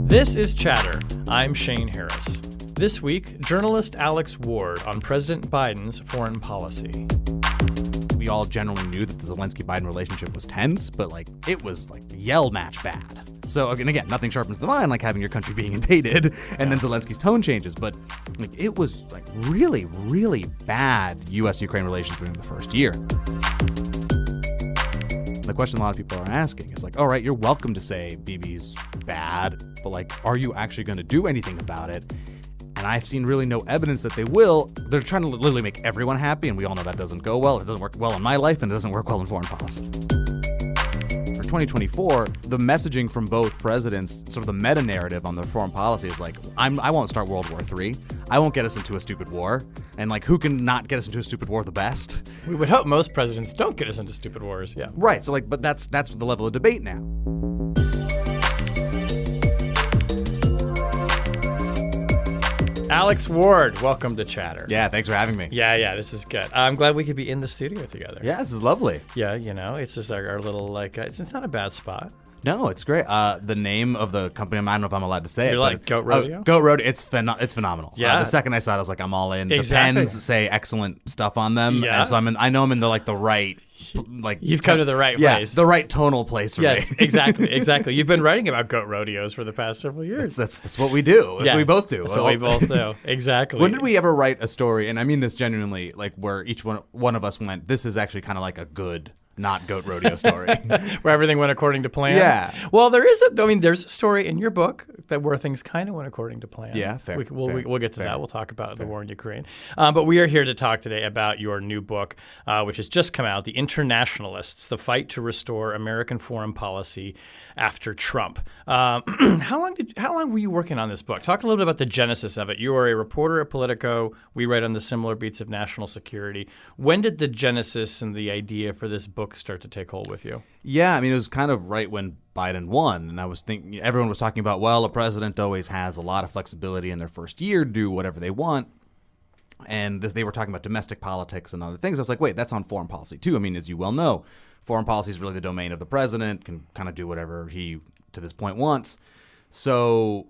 This is Chatter. I'm Shane Harris. This week, journalist Alex Ward on President Biden's foreign policy. We all generally knew that the Zelensky-Biden relationship was tense, but it was yell match bad. So again, nothing sharpens the mind like having your country being invaded, and then Zelensky's tone changes. But it was really, really bad U.S.-Ukraine relations during the first year. The question a lot of people are asking is all right, you're welcome to say Bibi's bad, but are you actually going to do anything about it? And I've seen really no evidence that they will. They're trying to literally make everyone happy, and we all know that doesn't go well. It doesn't work well in my life, and it doesn't work well in foreign policy. For 2024, the messaging from both presidents, sort of the meta-narrative on their foreign policy is I won't start World War III. I won't get us into a stupid war. And who can not get us into a stupid war the best? We would hope most presidents don't get us into stupid wars, yeah. Right, so but that's the level of debate now. Alex Ward, welcome to Chatter. Yeah, thanks for having me. Yeah, this is good. I'm glad we could be in the studio together. Yeah, this is lovely. Yeah, it's just our little, it's not a bad spot. No, it's great. The name of the company, I don't know if I'm allowed to say You're it. Goat Rodeo? Goat Rodeo, it's phenomenal. Yeah. The second I saw it, I was I'm all in. Exactly. The pens say excellent stuff on them. Yeah. And so I know I'm in the right, You've come to the right place. The right tonal place for me. Yes, exactly. You've been writing about goat rodeos for the past several years. That's what we do. That's what we both do. That's what we both do. Exactly. When did we ever write a story, and I mean this genuinely, where each one of us went, this is actually kind of a good, not goat rodeo story. Where everything went according to plan? Yeah. Well, there's a story in your book where things kind of went according to plan. Yeah, fair. We'll get to that. We'll talk about the war in Ukraine. But we are here to talk today about your new book, which has just come out, The Internationalists, The Fight to Restore American Foreign Policy After Trump. How long were you working on this book? Talk a little bit about the genesis of it. You are a reporter at Politico. We write on the similar beats of national security. When did the genesis and the idea for this book start to take hold with you? Yeah, I mean, it was kind of right when Biden won, and I was thinking, everyone was talking about, well, a president always has a lot of flexibility in their first year, do whatever they want, and they were talking about domestic politics and other things. I was like, wait, that's on foreign policy too. I mean, as you well know, foreign policy is really the domain of the president, can kind of do whatever he, to this point, wants. So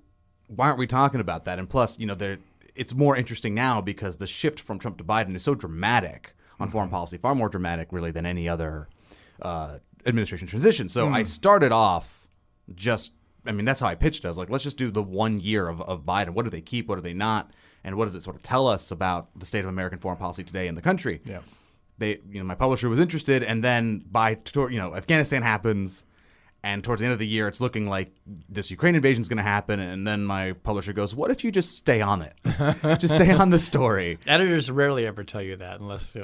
why aren't we talking about that? And plus, it's more interesting now because the shift from Trump to Biden is so dramatic on foreign policy, far more dramatic, really, than any other administration transition. So I started off that's how I pitched it. I was like, let's just do the 1 year of Biden. What do they keep? What do they not? And what does it sort of tell us about the state of American foreign policy today in the country? Yeah. My publisher was interested, and then Afghanistan happens. And towards the end of the year, it's looking like this Ukraine invasion is going to happen. And then my publisher goes, what if you just stay on it? Just stay on the story. Editors rarely ever tell you that unless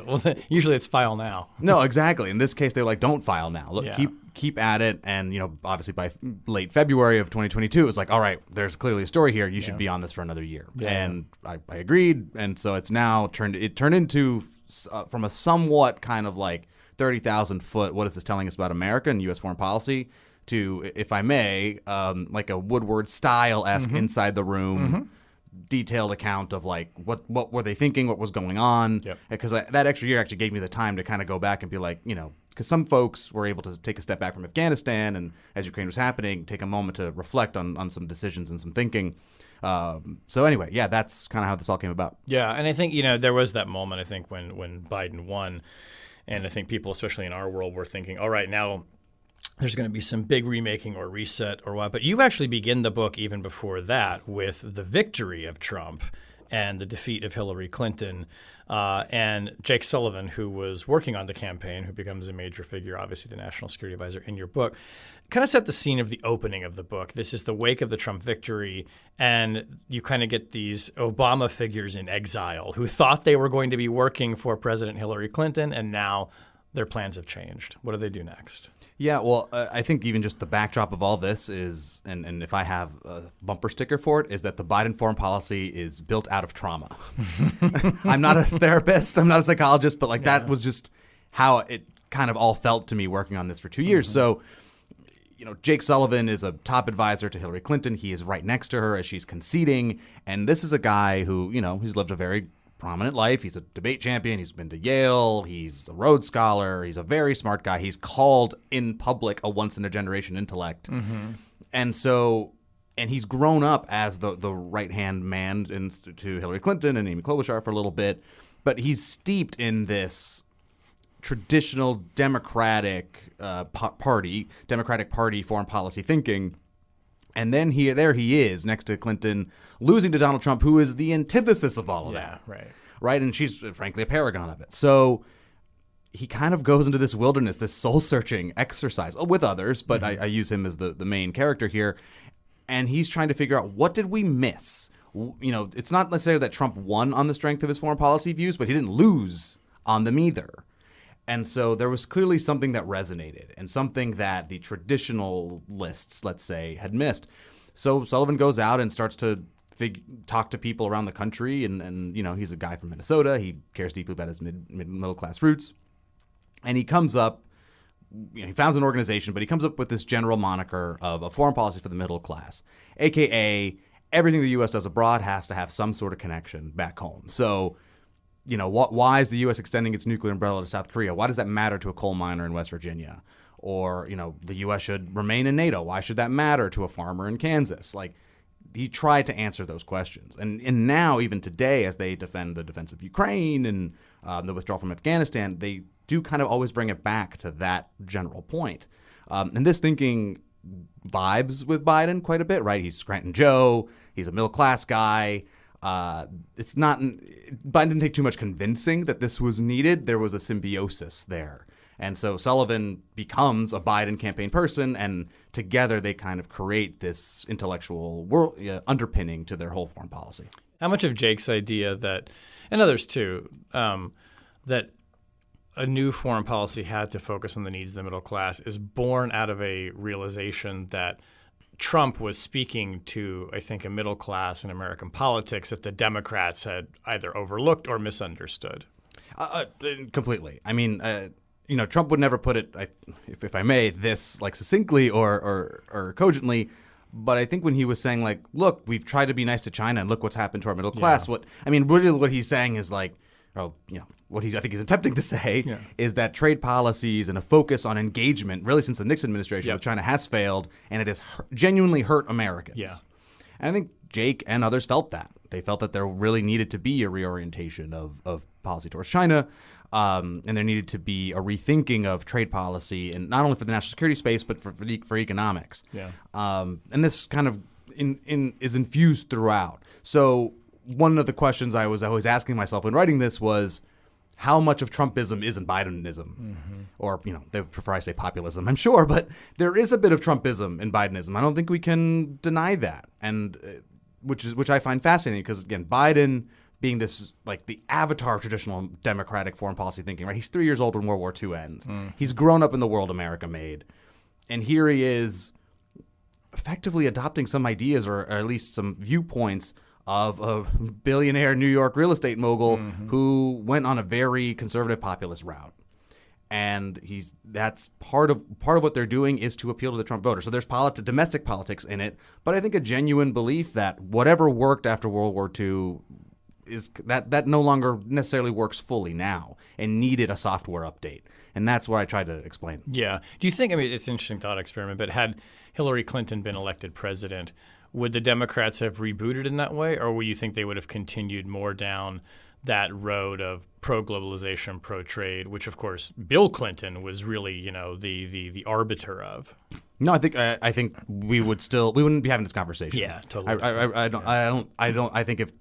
usually it's file now. No, exactly. In this case, they're like, don't file now. Look, keep at it. And, obviously by late February of 2022, it was like, all right, there's clearly a story here. You should be on this for another year. Yeah. And I agreed. And so it's now turned into from a somewhat kind of 30,000 foot, what is this telling us about America and U.S. foreign policy, to, if I may, a Woodward style-esque inside the room, detailed account of what were they thinking, what was going on. Because that extra year actually gave me the time to kind of go back and be because some folks were able to take a step back from Afghanistan and as Ukraine was happening, take a moment to reflect on some decisions and some thinking. So anyway, that's kind of how this all came about. Yeah, and I think, there was that moment, I think, when Biden won. And I think people, especially in our world, were thinking, all right, now there's going to be some big remaking or reset or what. But you actually begin the book even before that with the victory of Trump and the defeat of Hillary Clinton. And Jake Sullivan, who was working on the campaign, who becomes a major figure, obviously the national security advisor in your book, kind of set the scene of the opening of the book. This is the wake of the Trump victory, and you kind of get these Obama figures in exile who thought they were going to be working for President Hillary Clinton, and now their plans have changed. What do they do next? Yeah, well, I think even just the backdrop of all this is, and if I have a bumper sticker for it, is that the Biden foreign policy is built out of trauma. I'm not a therapist, I'm not a psychologist, but that was just how it kind of all felt to me working on this for 2 years. So, Jake Sullivan is a top advisor to Hillary Clinton. He is right next to her as she's conceding, and this is a guy who, he's lived a very prominent life. He's a debate champion. He's been to Yale. He's a Rhodes Scholar. He's a very smart guy. He's called in public a once-in-a-generation intellect. And so And he's grown up as the right-hand man to Hillary Clinton and Amy Klobuchar for a little bit, but he's steeped in this traditional Democratic Party foreign policy thinking. And then there he is next to Clinton, losing to Donald Trump, who is the antithesis of all of that. Right? And she's, frankly, a paragon of it. So he kind of goes into this wilderness, this soul-searching exercise, with others, but I use him as the main character here. And he's trying to figure out, what did we miss? It's not necessarily that Trump won on the strength of his foreign policy views, but he didn't lose on them either. And so there was clearly something that resonated and something that the traditionalists, let's say, had missed. So Sullivan goes out and starts to talk to people around the country. And he's a guy from Minnesota. He cares deeply about his middle class roots. And he comes up, he founds an organization, but he comes up with this general moniker of a foreign policy for the middle class, a.k.a. everything the U.S. does abroad has to have some sort of connection back home. So why is the U.S. extending its nuclear umbrella to South Korea? Why does that matter to a coal miner in West Virginia? Or, the U.S. should remain in NATO. Why should that matter to a farmer in Kansas? He tried to answer those questions. And now, even today, as they defend the defense of Ukraine and the withdrawal from Afghanistan, they do kind of always bring it back to that general point. And this thinking vibes with Biden quite a bit, right? He's Scranton Joe. He's a middle-class guy. Biden didn't take too much convincing that this was needed. There was a symbiosis there. And so Sullivan becomes a Biden campaign person, and together they kind of create this intellectual underpinning to their whole foreign policy. How much of Jake's idea that, and others too, that a new foreign policy had to focus on the needs of the middle class is born out of a realization that Trump was speaking to, I think, a middle class in American politics that the Democrats had either overlooked or misunderstood? Completely. I mean, Trump would never put it, if I may, this succinctly or cogently. But I think when he was saying, look, we've tried to be nice to China and look what's happened to our middle class. Really what he's saying is what I think he's attempting to say is that trade policies and a focus on engagement, really since the Nixon administration with China, has failed, and it has genuinely hurt Americans. Yeah. And I think Jake and others felt that. They felt that there really needed to be a reorientation of policy towards China, and there needed to be a rethinking of trade policy, and not only for the national security space, but for economics. Yeah. And this kind of is infused throughout. So one of the questions I was always asking myself when writing this was, how much of Trumpism isn't Bidenism? Mm-hmm. Or, they prefer I say populism, I'm sure, but there is a bit of Trumpism in Bidenism. I don't think we can deny that, and which I find fascinating because, again, Biden being this, the avatar of traditional Democratic foreign policy thinking, right? He's 3 years old when World War II ends. Mm. He's grown up in the world America made. And here he is effectively adopting some ideas or at least some viewpoints of a billionaire New York real estate mogul who went on a very conservative populist route. And that's part of what they're doing is to appeal to the Trump voter. So there's domestic politics in it, but I think a genuine belief that whatever worked after World War II is that no longer necessarily works fully now and needed a software update. And that's what I tried to explain. Yeah. Do you think, it's an interesting thought experiment, but had Hillary Clinton been elected president, would the Democrats have rebooted in that way, or would you think they would have continued more down that road of pro-globalization, pro-trade, which, of course, Bill Clinton was really, the arbiter of? No, I think we wouldn't be having this conversation. Yeah, totally. I think if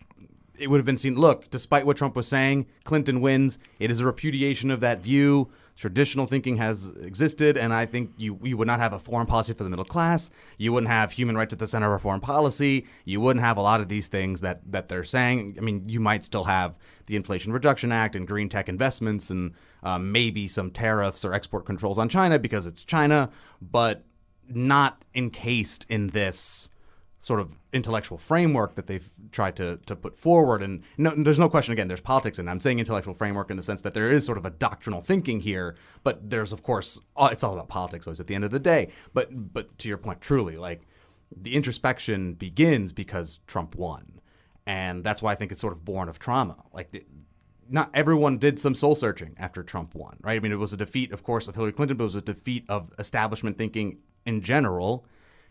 it would have been seen, look, despite what Trump was saying, Clinton wins. It is a repudiation of that view. Traditional thinking has existed, and I think you would not have a foreign policy for the middle class. You wouldn't have human rights at the center of our foreign policy. You wouldn't have a lot of these things that they're saying. You might still have the Inflation Reduction Act and green tech investments and maybe some tariffs or export controls on China because it's China, but not encased in this sort of intellectual framework that they've tried to put forward. And there's no question, again, there's politics, and I'm saying intellectual framework in the sense that there is sort of a doctrinal thinking here, but there's, of course, it's all about politics always at the end of the day. But to your point, truly, the introspection begins because Trump won. And that's why I think it's sort of born of trauma. Not everyone did some soul searching after Trump won, right? It was a defeat, of course, of Hillary Clinton, but it was a defeat of establishment thinking in general.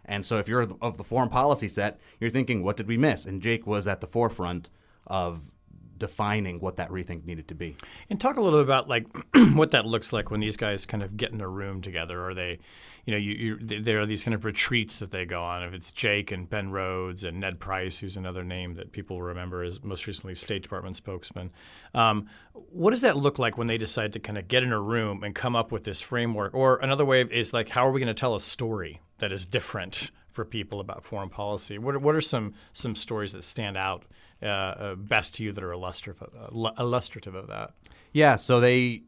And so if you're of the foreign policy set, you're thinking, what did we miss? And Jake was at the forefront of defining what that rethink needed to be. And talk a little bit about like what that looks like when these guys kind of get in a room together. Are they, there are these kind of retreats that they go on. If it's Jake and Ben Rhodes and Ned Price, who's another name that people remember as most recently State Department spokesman. What does that look like when they decide to kind of get in a room and come up with this framework? Or another way is like, how are we going to tell a story that is different for people about foreign policy? What are some stories that stand out best to you that are illustrative of that? Yeah, so they,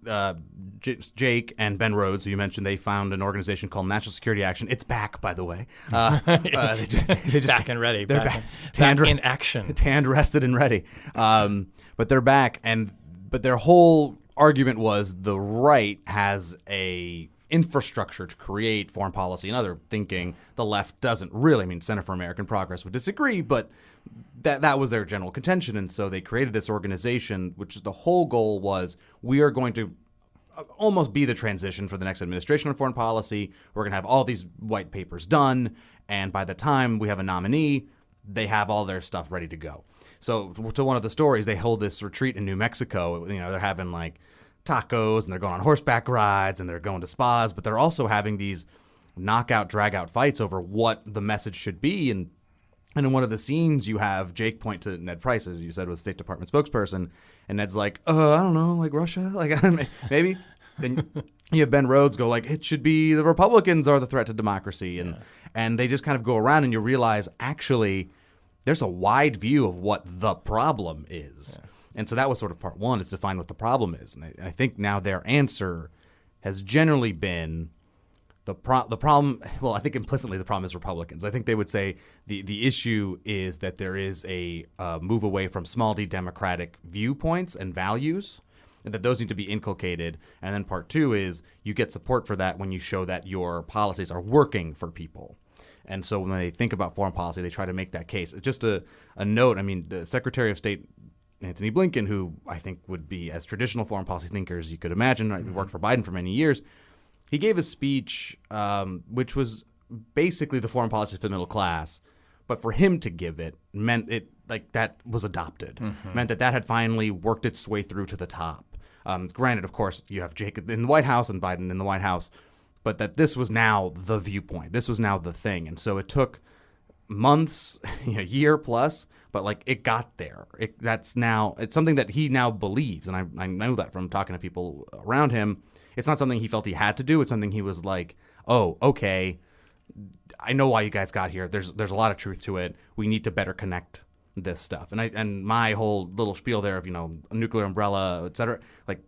Jake and Ben Rhodes, who you mentioned, they found an organization called National Security Action. It's back, by the way. They just back and ready. They're back in action. Tanned, rested, and ready. But they're back, but their whole argument was the right has a infrastructure to create foreign policy and other thinking. The left doesn't really. I mean, Center for American Progress would disagree, but that was their general contention. And so they created this organization, which is the whole goal was we are going to almost be the transition for the next administration on foreign policy. We're going to have all these white papers done. And by the time we have a nominee, they have all their stuff ready to go. So to one of the stories, they hold this retreat in New Mexico. They're having like tacos and they're going on horseback rides and they're going to spas, but they're also having these knockout, drag-out fights over what the message should be. And in one of the scenes, you have Jake point to Ned Price, as you said, was State Department spokesperson, and Ned's like, I don't know, like Russia? Like, maybe? Then you have Ben Rhodes go like, it should be the Republicans are the threat to democracy. And they just kind of go around and you realize, actually, there's a wide view of what the problem is. Yeah. And so that was sort of part one, is to find what the problem is. And I think now their answer has generally been the problem. Well, I think implicitly the problem is Republicans. I think they would say the issue is that there is a move away from small d democratic viewpoints and values, and that those need to be inculcated. And then part two is you get support for that when you show that your policies are working for people. And so when they think about foreign policy, they try to make that case. Just a note, I mean, the Secretary of State Antony Blinken, who I think would be as traditional foreign policy thinker as you could imagine, right? He worked for Biden for many years. He gave a speech which was basically the foreign policy for the middle class, but for him to give it meant it like that was adopted, meant that had finally worked its way through to the top. Granted, of course, you have Jacob in the White House and Biden in the White House, but that this was now the viewpoint. This was now the thing. And so it took months, a year plus, but like it got there. It's something that he now believes. And I know that from talking to people around him. It's not something he felt he had to do. It's something he was like, oh, okay, I know why you guys got here. There's a lot of truth to it. We need to better connect this stuff. And my whole little spiel there of, a nuclear umbrella, et cetera, like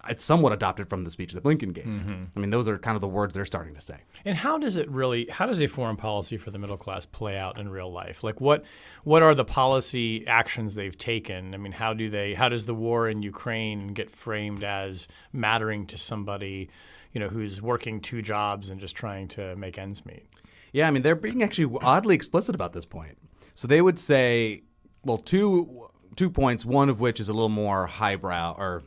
it's somewhat adopted from the speech that Blinken gave. I mean, those are kind of the words they're starting to say. And how does a foreign policy for the middle class play out in real life? Like what are the policy actions they've taken? I mean, how does the war in Ukraine get framed as mattering to somebody, who's working two jobs and just trying to make ends meet? Yeah, I mean, they're being actually oddly explicit about this point. So they would say, well, two points, one of which is a little more highbrow or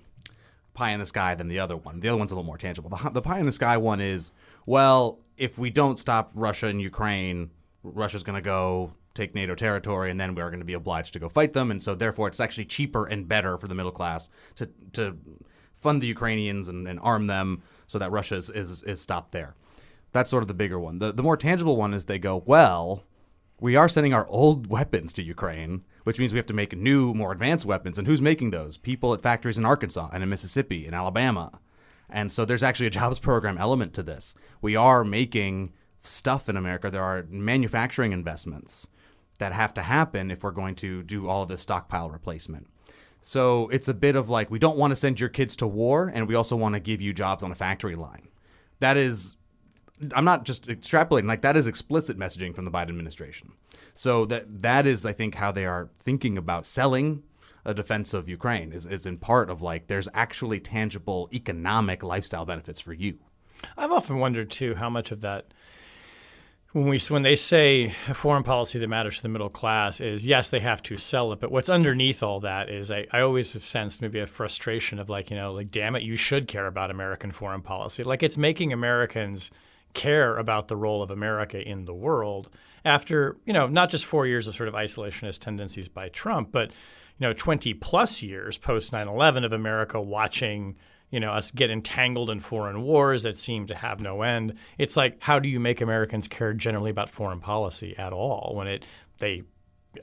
pie in the sky than the other one. The other one's a little more tangible. The pie in the sky one is, well, if we don't stop Russia and Ukraine, Russia's going to go take NATO territory, and then we're going to be obliged to go fight them. And so therefore it's actually cheaper and better for the middle class to fund the Ukrainians and arm them so that Russia is stopped there. That's sort of the bigger one. The more tangible one is they go, well, we are sending our old weapons to Ukraine, which means we have to make new, more advanced weapons. And who's making those? People at factories in Arkansas and in Mississippi and Alabama. And so there's actually a jobs program element to this. We are making stuff in America. There are manufacturing investments that have to happen if we're going to do all of this stockpile replacement. So it's a bit of like, we don't want to send your kids to war, and we also want to give you jobs on a factory line. That is, I'm not just extrapolating, like that is explicit messaging from the Biden administration. So that is, I think, how they are thinking about selling a defense of Ukraine is in part of like, there's actually tangible economic lifestyle benefits for you. I've often wondered too, how much of that, when they say a foreign policy that matters to the middle class is, yes, they have to sell it, but what's underneath all that is I always have sensed maybe a frustration of like, damn it, you should care about American foreign policy. Like it's making Americans care about the role of America in the world after, not just 4 years of sort of isolationist tendencies by Trump, but, 20 plus years post 9/11 of America watching, us get entangled in foreign wars that seem to have no end. It's like, how do you make Americans care generally about foreign policy at all when they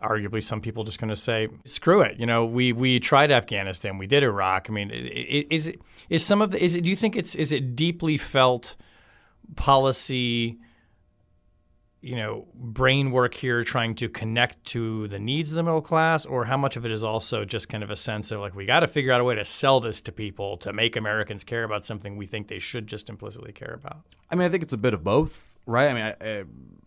arguably some people just going to say, screw it. We tried Afghanistan, we did Iraq. I mean, do you think is it deeply felt policy, brain work here trying to connect to the needs of the middle class, or how much of it is also just kind of a sense of like, we got to figure out a way to sell this to people to make Americans care about something we think they should just implicitly care about? I mean, I think it's a bit of both, right? I mean,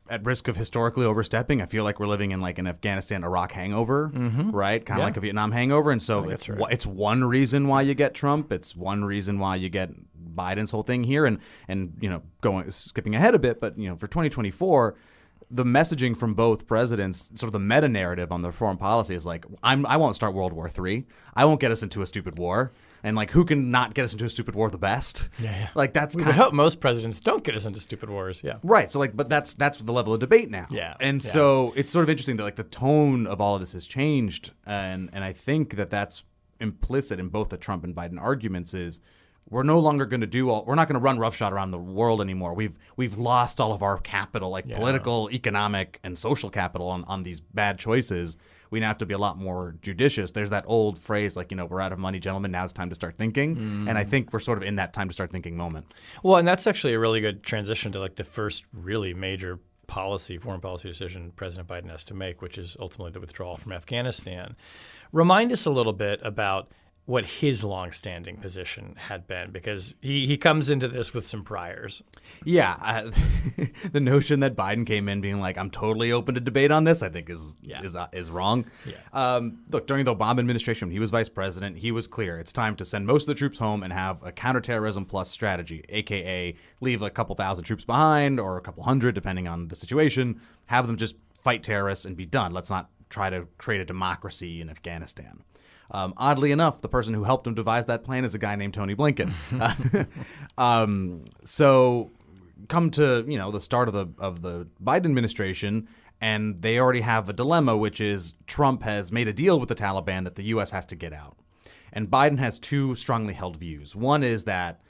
at risk of historically overstepping, I feel like we're living in like an Afghanistan-Iraq hangover, right? Kind of like a Vietnam hangover. And so it's one reason why you get Trump. It's one reason why you get Biden's whole thing here. And skipping ahead a bit, but, for 2024, the messaging from both presidents, sort of the meta narrative on their foreign policy is like, I won't start World War III. I won't get us into a stupid war. And like, who can not get us into a stupid war the best? Yeah. Like that's. We would hope most presidents don't get us into stupid wars. Yeah. Right. So like, but that's the level of debate now. Yeah. And so it's sort of interesting that like the tone of all of this has changed, and I think that that's implicit in both the Trump and Biden arguments is we're no longer going to we're not going to run roughshod around the world anymore. We've lost all of our capital, like political, economic, and social capital on these bad choices. We now have to be a lot more judicious. There's that old phrase like, we're out of money, gentlemen. Now it's time to start thinking. And I think we're sort of in that time to start thinking moment. Well, and that's actually a really good transition to like the first really major foreign policy decision President Biden has to make, which is ultimately the withdrawal from Afghanistan. Remind us a little bit about what his longstanding position had been, because he comes into this with some priors. Yeah, the notion that Biden came in being like, I'm totally open to debate on this, I think is wrong. Yeah. Look, during the Obama administration, when he was vice president, he was clear. It's time to send most of the troops home and have a counterterrorism plus strategy, a.k.a. leave a couple thousand troops behind or a couple hundred, depending on the situation, have them just fight terrorists and be done. Let's not try to create a democracy in Afghanistan. Oddly enough, the person who helped him devise that plan is a guy named Tony Blinken. So come to the start of the Biden administration, and they already have a dilemma, which is Trump has made a deal with the Taliban that the U.S. has to get out. And Biden has two strongly held views. One is that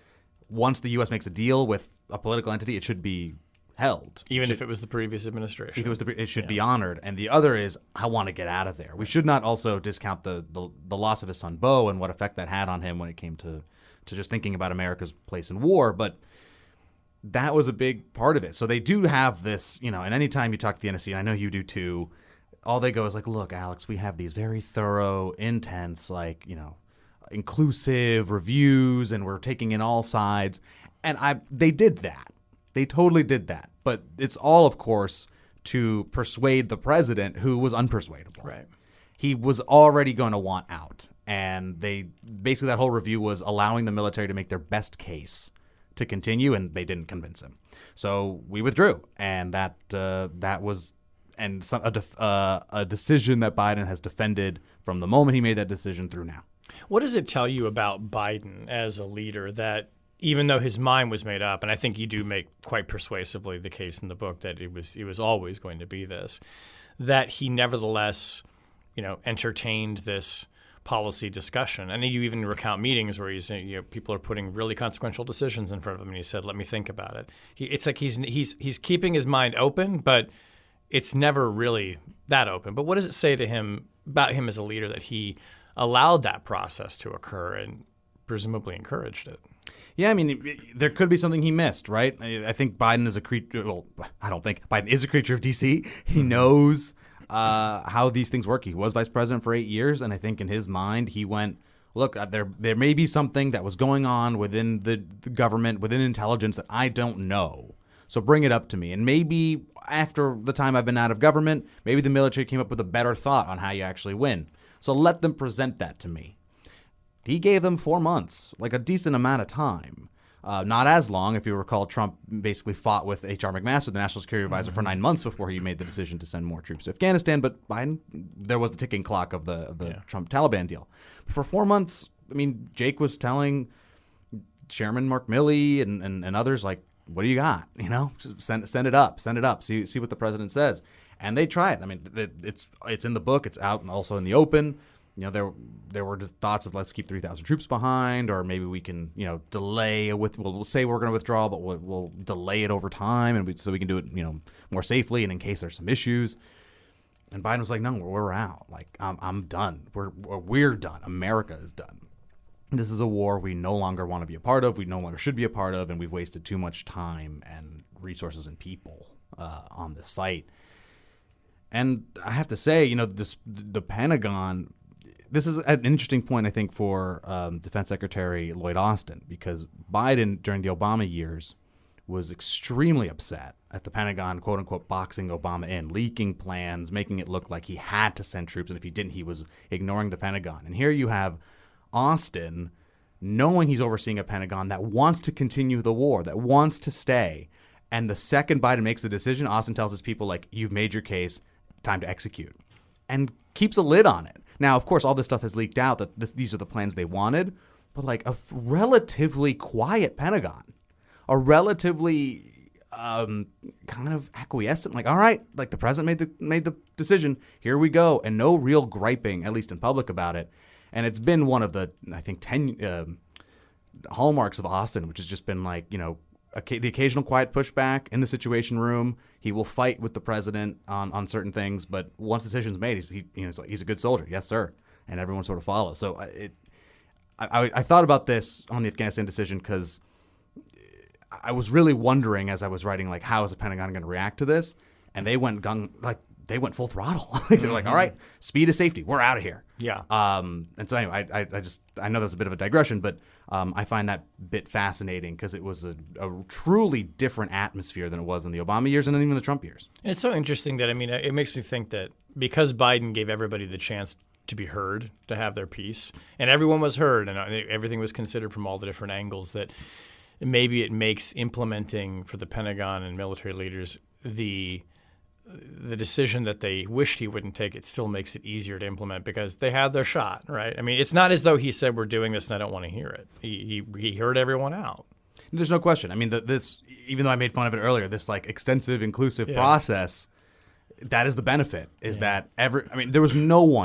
once the U.S. makes a deal with a political entity, it should be held. Even if it was the previous administration. If it was it should be honored. And the other is, I want to get out of there. We should not also discount the loss of his son, Beau, and what effect that had on him when it came to just thinking about America's place in war. But that was a big part of it. So they do have this, and anytime you talk to the NSC, and I know you do too, all they go is like, look, Alex, we have these very thorough, intense, inclusive reviews, and we're taking in all sides. And they did that. They totally did that. But it's all, of course, to persuade the president, who was unpersuadable. Right. He was already going to want out. And basically that whole review was allowing the military to make their best case to continue, and they didn't convince him. So we withdrew. And that was a decision that Biden has defended from the moment he made that decision through now. What does it tell you about Biden as a leader that even though his mind was made up, and I think you do make quite persuasively the case in the book that it was always going to be this, that he nevertheless, entertained this policy discussion? And you even recount meetings where people are putting really consequential decisions in front of him, and he said, "Let me think about it." It's like he's keeping his mind open, but it's never really that open. But what does it say to him about him as a leader that he allowed that process to occur and presumably encouraged it? Yeah, I mean, there could be something he missed, right? I think Biden is a creature. Well, I don't think Biden is a creature of D.C. He knows how these things work. He was vice president for 8 years, and I think in his mind he went, look, there may be something that was going on within the government, within intelligence that I don't know. So bring it up to me. And maybe after the time I've been out of government, maybe the military came up with a better thought on how you actually win. So let them present that to me. He gave them 4 months, like a decent amount of time. Not as long. If you recall, Trump basically fought with H.R. McMaster, the National Security Advisor, for 9 months before he made the decision to send more troops to Afghanistan. But Biden, there was the ticking clock of the Trump-Taliban deal. But for 4 months, I mean, Jake was telling Chairman Mark Milley and others, like, what do you got? Just send it up. See what the president says. And they tried. I mean, it's in the book. It's out and also in the open. There were thoughts of let's keep 3,000 troops behind, or maybe we can, delay we'll say we're going to withdraw, but we'll delay it over time, and so we can do it, more safely, and in case there's some issues. And Biden was like, no, we're out. Like, I'm done. We're done. America is done. This is a war we no longer want to be a part of. We no longer should be a part of, and we've wasted too much time and resources and people on this fight. And I have to say, the Pentagon. This is an interesting point, I think, for Defense Secretary Lloyd Austin, because Biden, during the Obama years, was extremely upset at the Pentagon, quote unquote, boxing Obama in, leaking plans, making it look like he had to send troops, and if he didn't, he was ignoring the Pentagon. And here you have Austin, knowing he's overseeing a Pentagon that wants to continue the war, that wants to stay. And the second Biden makes the decision, Austin tells his people, like, you've made your case, time to execute, and keeps a lid on it. Now, of course, all this stuff has leaked out that these are the plans they wanted, but like a relatively quiet Pentagon, a relatively kind of acquiescent, like, all right, like the president made the decision, here we go, and no real griping, at least in public, about it. And it's been one of the, I think, 10 hallmarks of Austin, which has just been like, the occasional quiet pushback in the Situation Room. He will fight with the president on certain things, but once the decision's made, he's a good soldier. Yes, sir. And everyone sort of follows. So I thought about this on the Afghanistan decision because I was really wondering as I was writing, like, how is the Pentagon going to react to this? And they went full throttle. They're like, all right, speed is safety. We're out of here. Yeah. And so anyway, I know that's a bit of a digression, but I find that bit fascinating because it was a truly different atmosphere than it was in the Obama years and even the Trump years. And it's so interesting that, it makes me think that because Biden gave everybody the chance to be heard, to have their piece, and everyone was heard, and everything was considered from all the different angles, that maybe it makes implementing for the Pentagon and military leaders the decision that they wished he wouldn't take, it still makes it easier to implement because they had their shot, right? It's not as though he said, we're doing this and I don't want to hear it. He heard everyone out. There's no question. This, even though I made fun of it earlier, this like extensive, inclusive process, that is the benefit, is that there was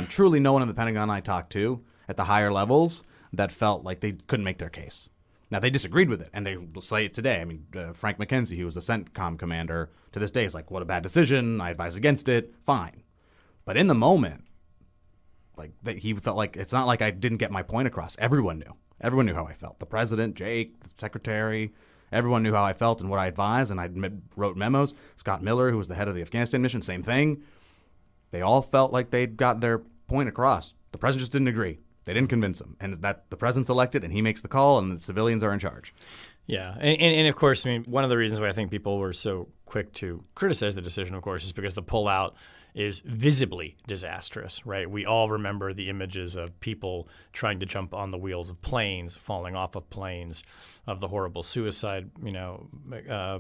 truly no one in the Pentagon I talked to at the higher levels that felt like they couldn't make their case. Now, they disagreed with it, and they will say it today. Frank McKenzie, who was the CENTCOM commander, to this day is like, what a bad decision. I advise against it. Fine. But in the moment, he felt like it's not like I didn't get my point across. Everyone knew. Everyone knew how I felt. The president, Jake, the secretary, everyone knew how I felt and what I advised, and I wrote memos. Scott Miller, who was the head of the Afghanistan mission, same thing. They all felt like they'd got their point across. The president just didn't agree. They didn't convince him, and that the president's elected, and he makes the call, and the civilians are in charge. Yeah, and of course, one of the reasons why I think people were so quick to criticize the decision, of course, is because the pullout is visibly disastrous, right? We all remember the images of people trying to jump on the wheels of planes, falling off of planes, of the horrible suicide,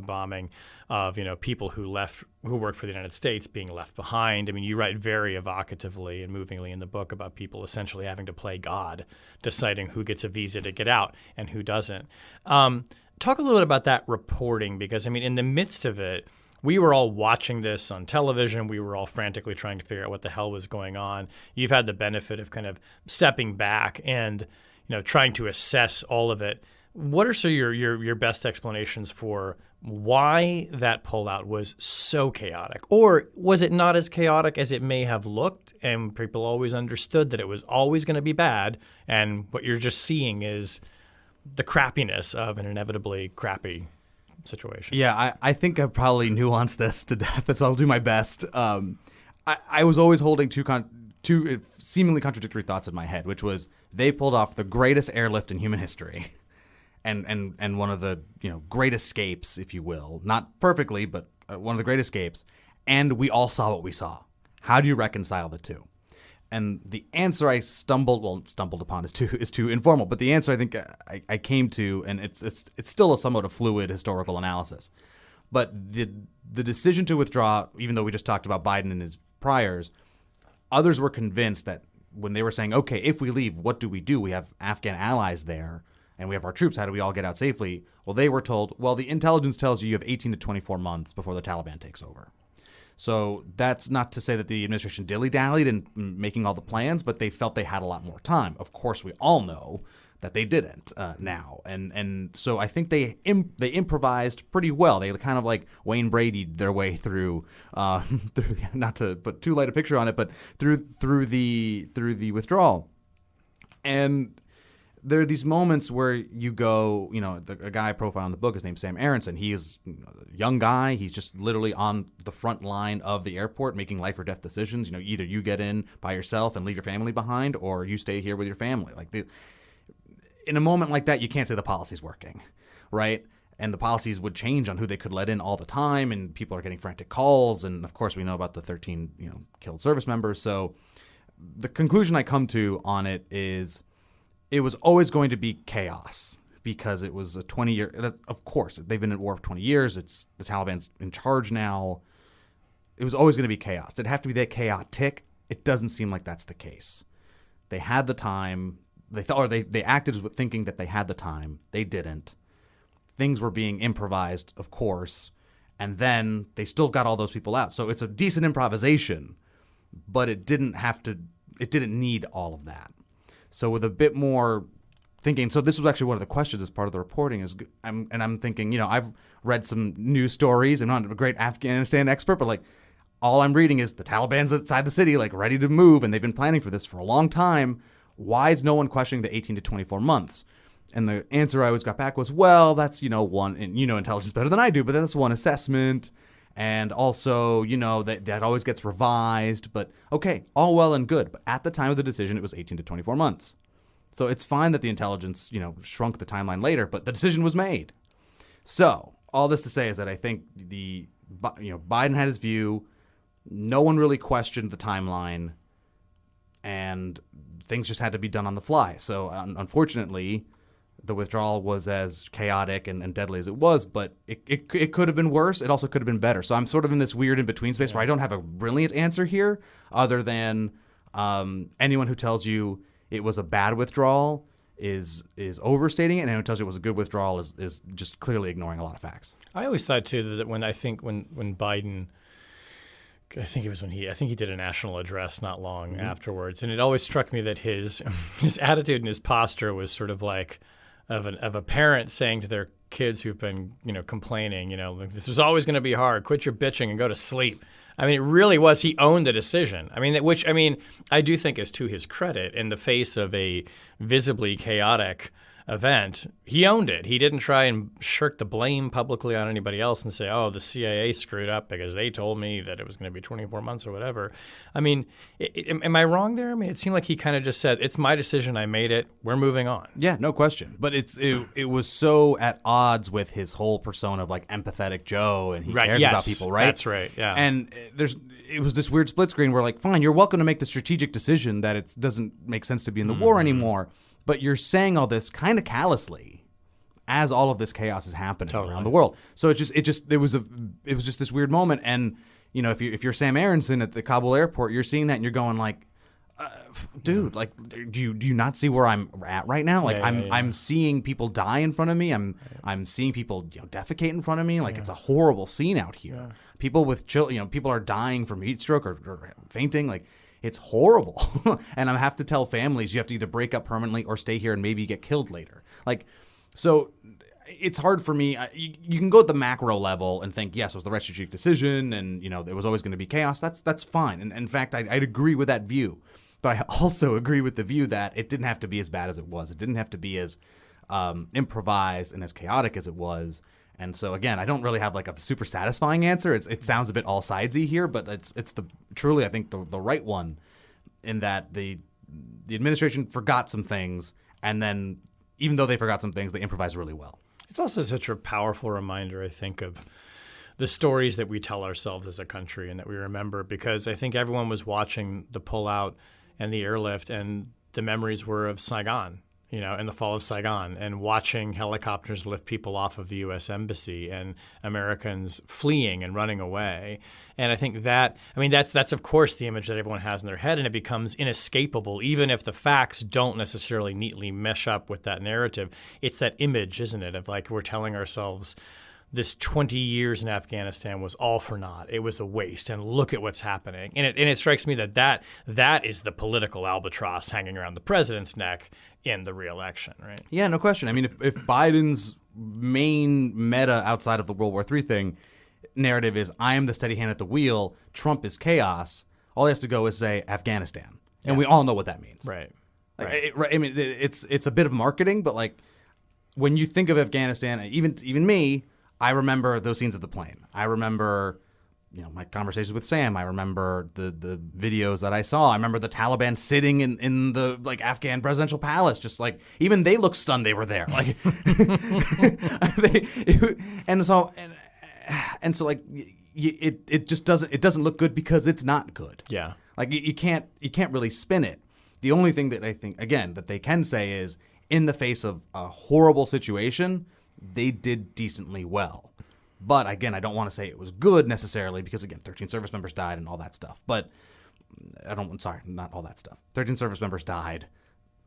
bombing, of people who worked for the United States being left behind. You write very evocatively and movingly in the book about people essentially having to play God, deciding who gets a visa to get out and who doesn't. Talk a little bit about that reporting, because in the midst of it, we were all watching this on television. We were all frantically trying to figure out what the hell was going on. You've had the benefit of kind of stepping back and, trying to assess all of it. What are your best explanations for why that pullout was so chaotic? Or was it not as chaotic as it may have looked, and people always understood that it was always going to be bad, and what you're just seeing is the crappiness of an inevitably crappy situation? Yeah, I think I've probably nuanced this to death, so I'll do my best. I was always holding two seemingly contradictory thoughts in my head, which was they pulled off the greatest airlift in human history, and one of the great escapes, if you will, not perfectly, but one of the great escapes, and we all saw what we saw. How do you reconcile the two? And the answer I stumbled upon is too informal, but the answer I think I came to, and it's still a somewhat fluid historical analysis, but the decision to withdraw, even though we just talked about Biden and his priors, others were convinced that when they were saying, okay, if we leave, what do? We have Afghan allies there. and we have our troops. How do we all get out safely? Well, they were told, well, the intelligence tells you have 18 to 24 months before the Taliban takes over. So that's not to say that the administration dilly-dallied in making all the plans, but they felt they had a lot more time. Of course, we all know that they didn't now. And so I think they improvised pretty well. They kind of like Wayne Brady'd their way through not to put too light a picture on it, but through the withdrawal. And there are these moments where you go, a guy I profile in the book is named Sam Aronson. He is a young guy. He's just literally on the front line of the airport making life or death decisions. Either you get in by yourself and leave your family behind, or you stay here with your family. In a moment like that, you can't say the policy's working, right? And the policies would change on who they could let in all the time, and people are getting frantic calls. And of course, we know about the 13 killed service members. So the conclusion I come to on it is it was always going to be chaos because it was a 20-year. Of course, they've been at war for 20 years. It's the Taliban's in charge now. It was always going to be chaos. Did it have to be that chaotic? It doesn't seem like that's the case. They had the time. They thought, or they acted as thinking that they had the time. They didn't. Things were being improvised, of course, and then they still got all those people out. So it's a decent improvisation, but it didn't need all of that. So with a bit more thinking, so this was actually one of the questions as part of the reporting I'm thinking, I've read some news stories. I'm not a great Afghanistan expert, but all I'm reading is the Taliban's outside the city, ready to move, and they've been planning for this for a long time. Why is no one questioning the 18 to 24 months? And the answer I always got back was, well, that's, one, and intelligence better than I do, but that's one assessment. And also, that always gets revised. But okay, all well and good. But at the time of the decision, it was 18 to 24 months. So it's fine that the intelligence, shrunk the timeline later, but the decision was made. So all this to say is that I think Biden had his view. No one really questioned the timeline, and things just had to be done on the fly. So unfortunately, the withdrawal was as chaotic and deadly as it was, but it could have been worse. It also could have been better. So I'm sort of in this weird in-between space where I don't have a brilliant answer here other than anyone who tells you it was a bad withdrawal is overstating it, and anyone who tells you it was a good withdrawal is just clearly ignoring a lot of facts. I always thought, too, that when Biden – I think he did a national address not long afterwards, and it always struck me that his attitude and his posture was sort of like of a parent saying to their kids who've been complaining, this was always going to be hard. Quit your bitching and go to sleep. I mean, it really was. He owned the decision. I do think is to his credit in the face of a visibly chaotic event. He owned it. He didn't try and shirk the blame publicly on anybody else and say, oh, the CIA screwed up because they told me that it was going to be 24 months or whatever. I mean, am I wrong there? I mean, it seemed like he kind of just said, it's my decision. I made it. We're moving on. Yeah, no question. But it was so at odds with his whole persona of empathetic Joe, and he cares about people, right? That's right, yeah. And it was this weird split screen where fine, you're welcome to make the strategic decision that it doesn't make sense to be in the war anymore. But you're saying all this kind of callously as all of this chaos is happening around the world. So it was just this weird moment. And if you're Sam Aronson at the Kabul airport, you're seeing that and you're going dude, do you not see where I'm at right now? I'm seeing people die in front of me. I'm seeing people defecate in front of me. It's a horrible scene out here. Yeah. People with people are dying from heat stroke or fainting. It's horrible. And I have to tell families you have to either break up permanently or stay here and maybe get killed later. So it's hard for me. You can go at the macro level and think, yes, it was the right strategic decision and, there was always going to be chaos. That's fine. And in fact, I'd agree with that view. But I also agree with the view that it didn't have to be as bad as it was. It didn't have to be as improvised and as chaotic as it was. And so again, I don't really have a super satisfying answer. It sounds a bit all sidesy here, but it's truly I think the right one, in that the administration forgot some things, and then even though they forgot some things, they improvised really well. It's also such a powerful reminder, I think, of the stories that we tell ourselves as a country and that we remember, because I think everyone was watching the pullout and the airlift, and the memories were of Saigon in the fall of Saigon, and watching helicopters lift people off of the U.S. Embassy and Americans fleeing and running away. And I think that's of course the image that everyone has in their head, and it becomes inescapable, even if the facts don't necessarily neatly mesh up with that narrative. It's that image, isn't it, of like we're telling ourselves this 20 years in Afghanistan was all for naught. It was a waste, and look at what's happening. And it strikes me that is the political albatross hanging around the president's neck in the re-election, right? Yeah, no question. I mean, if Biden's main meta outside of the World War III thing narrative is I am the steady hand at the wheel, Trump is chaos, all he has to go is say Afghanistan. And we all know what that means. Right. I mean, it's a bit of marketing, but like when you think of Afghanistan, even me, I remember those scenes of the plane. I remember, my conversations with Sam. I remember the videos that I saw. I remember the Taliban sitting in the like Afghan presidential palace, just like even they looked stunned they were there. Like, and so like it just doesn't look good because it's not good. Yeah. Like you can't really spin it. The only thing that I think again that they can say is in the face of a horrible situation, they did decently well. But again, I don't want to say it was good necessarily because, again, 13 service members died and all that stuff. But not all that stuff. 13 service members died.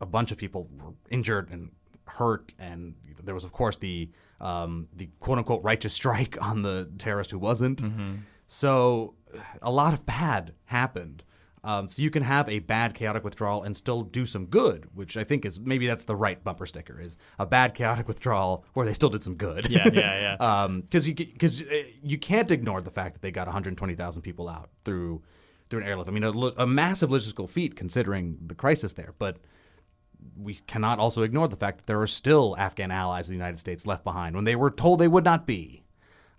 A bunch of people were injured and hurt. And there was, of course, the quote-unquote righteous strike on the terrorist who wasn't. Mm-hmm. So a lot of bad happened. So you can have a bad chaotic withdrawal and still do some good, which I think is maybe that's the right bumper sticker is a bad chaotic withdrawal where they still did some good. Yeah. Because you can't ignore the fact that they got 120,000 people out through an airlift. I mean, a massive logistical feat considering the crisis there, but we cannot also ignore the fact that there are still Afghan allies of the United States left behind when they were told they would not be.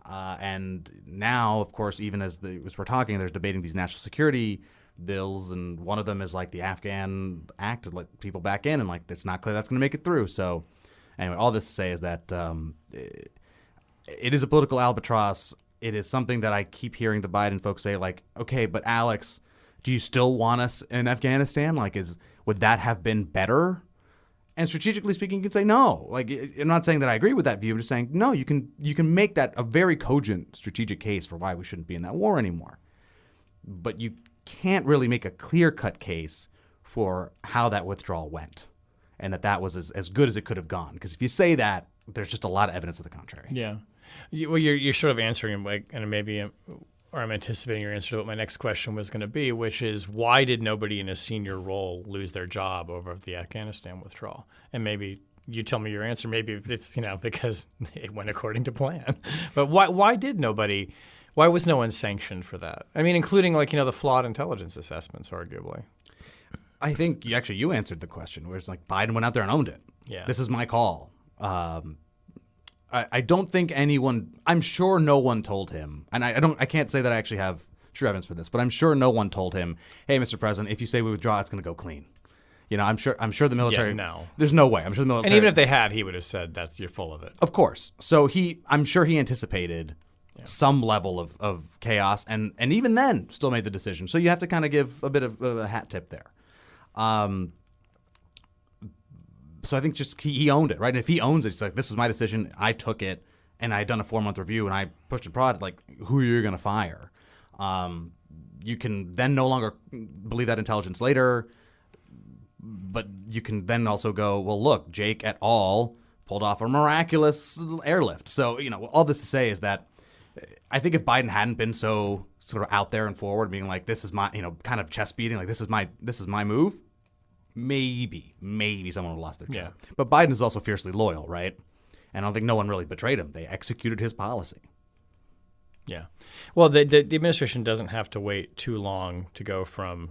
And now, of course, even as we're talking, there's debating these national security bills, and one of them is like the Afghan Act to let people back in, and like it's not clear that's going to make it through. So anyway, all this to say is that it is a political albatross. It is something that I keep hearing the Biden folks say, like, okay, but Alex, do you still want us in Afghanistan? Like, would that have been better? And strategically speaking, you can say no. Like, I'm not saying that I agree with that view. I'm just saying no. You can make that a very cogent strategic case for why we shouldn't be in that war anymore. But you can't really make a clear-cut case for how that withdrawal went and that was as good as it could have gone. Because if you say that, there's just a lot of evidence to the contrary. Yeah. Well, you're sort of answering, like, and maybe, or I'm anticipating your answer to what my next question was going to be, which is why did nobody in a senior role lose their job over the Afghanistan withdrawal? And maybe you tell me your answer. Maybe it's, because it went according to plan. But why did nobody... Why was no one sanctioned for that? I mean, including the flawed intelligence assessments, arguably. I think you answered the question, where it's like Biden went out there and owned it. Yeah. This is my call. I don't think anyone. I'm sure no one told him, and I can't say that I actually have true evidence for this, but I'm sure no one told him, "Hey, Mr. President, if you say we withdraw, it's going to go clean." I'm sure the military. Yeah, no. There's no way. I'm sure the military. And even if they had, he would have said that you're full of it. Of course. So I'm sure he anticipated. Yeah. Some level of chaos, and even then still made the decision. So you have to kind of give a bit of a hat tip there. So I think just he owned it, right? And if he owns it, it's like, this is my decision. I took it, and I had done a 4-month review, and I pushed it prod, like, who are you going to fire? You can then no longer believe that intelligence later, but you can then also go, well, look, Jake et al. Pulled off a miraculous airlift. So, all this to say is that I think if Biden hadn't been so sort of out there and forward, being like, this is my, kind of chest beating, like this is my move, maybe someone would have lost their job. Yeah. But Biden is also fiercely loyal, right? And I don't think no one really betrayed him. They executed his policy. Yeah. Well, the administration doesn't have to wait too long to go from,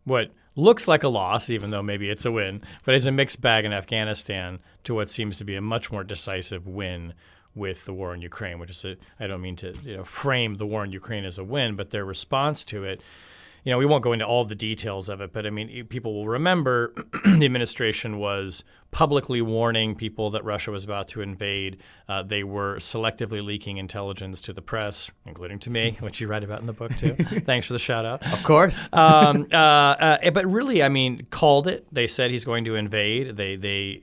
what looks like a loss, even though maybe it's a win, but it's a mixed bag in Afghanistan, to what seems to be a much more decisive win with the war in Ukraine, which is I don't mean to frame the war in Ukraine as a win, but their response to it, we won't go into all the details of it, but I mean, people will remember the administration was publicly warning people that Russia was about to invade. They were selectively leaking intelligence to the press, including to me, which you write about in the book too. Thanks for the shout out. Of course. But really, I mean, called it. They said he's going to invade. They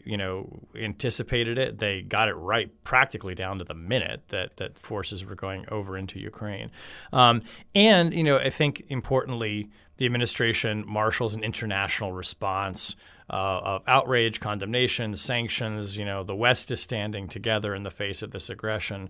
anticipated it. They got it right practically down to the minute that forces were going over into Ukraine. And I think importantly, the administration marshals an international response of outrage, condemnation, sanctions. The West is standing together in the face of this aggression.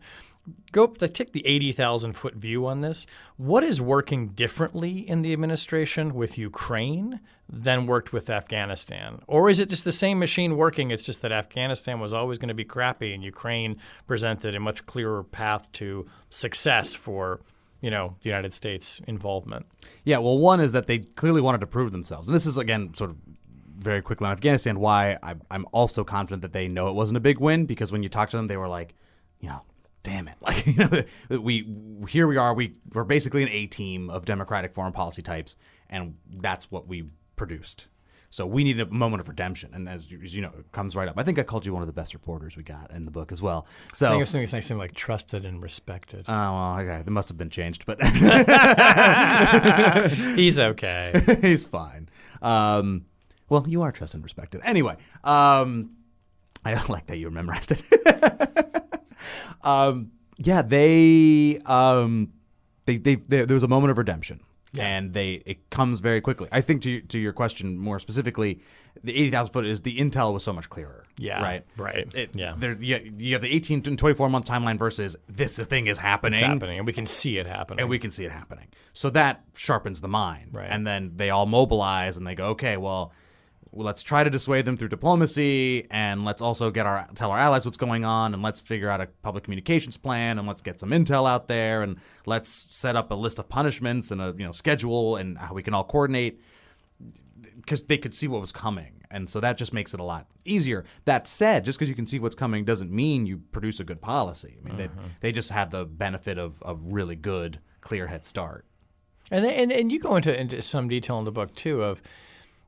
Take the 80,000-foot view on this. What is working differently in the administration with Ukraine than worked with Afghanistan? Or is it just the same machine working? It's just that Afghanistan was always going to be crappy and Ukraine presented a much clearer path to success for the United States involvement. Yeah, well, one is that they clearly wanted to prove themselves. And this is, again, sort of very quickly on Afghanistan, why I'm also confident that they know it wasn't a big win, because when you talk to them, they were like, damn it. Like, here we are. We're basically an A-team of democratic foreign policy types, and that's what we produced. So we need a moment of redemption, and as you know, it comes right up. I think I called you one of the best reporters we got in the book as well. So I think it was nice, like trusted and respected. Oh, well, okay. That must have been changed, but he's okay. He's fine. Well, you are trusted and respected. Anyway, I don't like that you memorized it. Yeah, there was a moment of redemption. Yeah. And it comes very quickly. I think to your question more specifically, the 80,000 foot is the intel was so much clearer. Yeah. Right. Yeah. You have the 18 to 24 month timeline versus this thing is happening. It's happening, and we can see it happening. So that sharpens the mind. Right. And then they all mobilize and they go, okay, well, let's try to dissuade them through diplomacy, and let's also tell our allies what's going on, and let's figure out a public communications plan, and let's get some intel out there, and let's set up a list of punishments and a schedule and how we can all coordinate, because they could see what was coming, and so that just makes it a lot easier. That said, just because you can see what's coming doesn't mean you produce a good policy. I mean, they just had the benefit of a really good, clear head start. And you go into some detail in the book too of,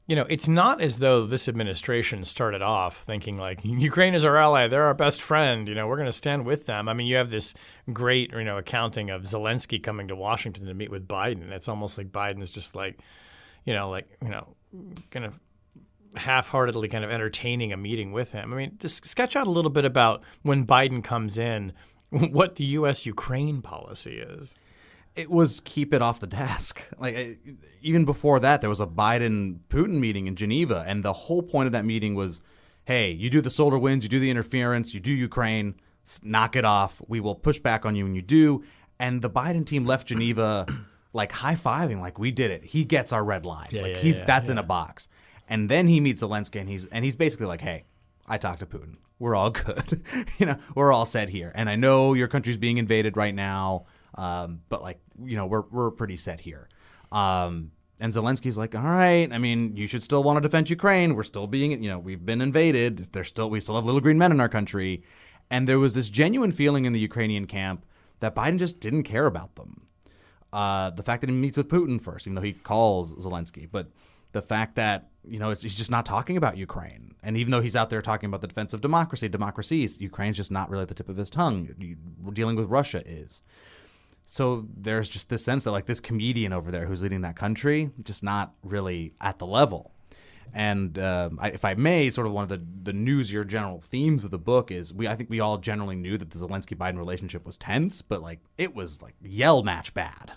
it's not as though this administration started off thinking like Ukraine is our ally, they're our best friend, we're going to stand with them. I mean, you have this great, accounting of Zelensky coming to Washington to meet with Biden. It's almost like Biden is just like, kind of half-heartedly kind of entertaining a meeting with him. I mean, just sketch out a little bit about when Biden comes in, what the U.S.-Ukraine policy is. It was keep it off the desk. Like, even before that, there was a Biden-Putin meeting in Geneva, and the whole point of that meeting was, hey, you do the solar winds, you do the interference, you do Ukraine, knock it off. We will push back on you when you do. And the Biden team left Geneva like high-fiving, like, we did it. He gets our red lines. That's in a box. And then he meets Zelensky, and he's basically like, hey, I talked to Putin. We're all good. We're all set here. And I know your country's being invaded right now. But we're pretty set here. And Zelensky's like, all right, I mean, you should still want to defend Ukraine. We're still being, we've been invaded. We still have little green men in our country. And there was this genuine feeling in the Ukrainian camp that Biden just didn't care about them. The fact that he meets with Putin first, even though he calls Zelensky, but the fact that, he's just not talking about Ukraine. And even though he's out there talking about the defense of democracies, Ukraine's just not really at the tip of his tongue. Dealing with Russia is. So there's just this sense that like this comedian over there who's leading that country, just not really at the level. And if I may, sort of one of the newsier general themes of the book is I think we all generally knew that the Zelensky-Biden relationship was tense, but like it was like yell match bad.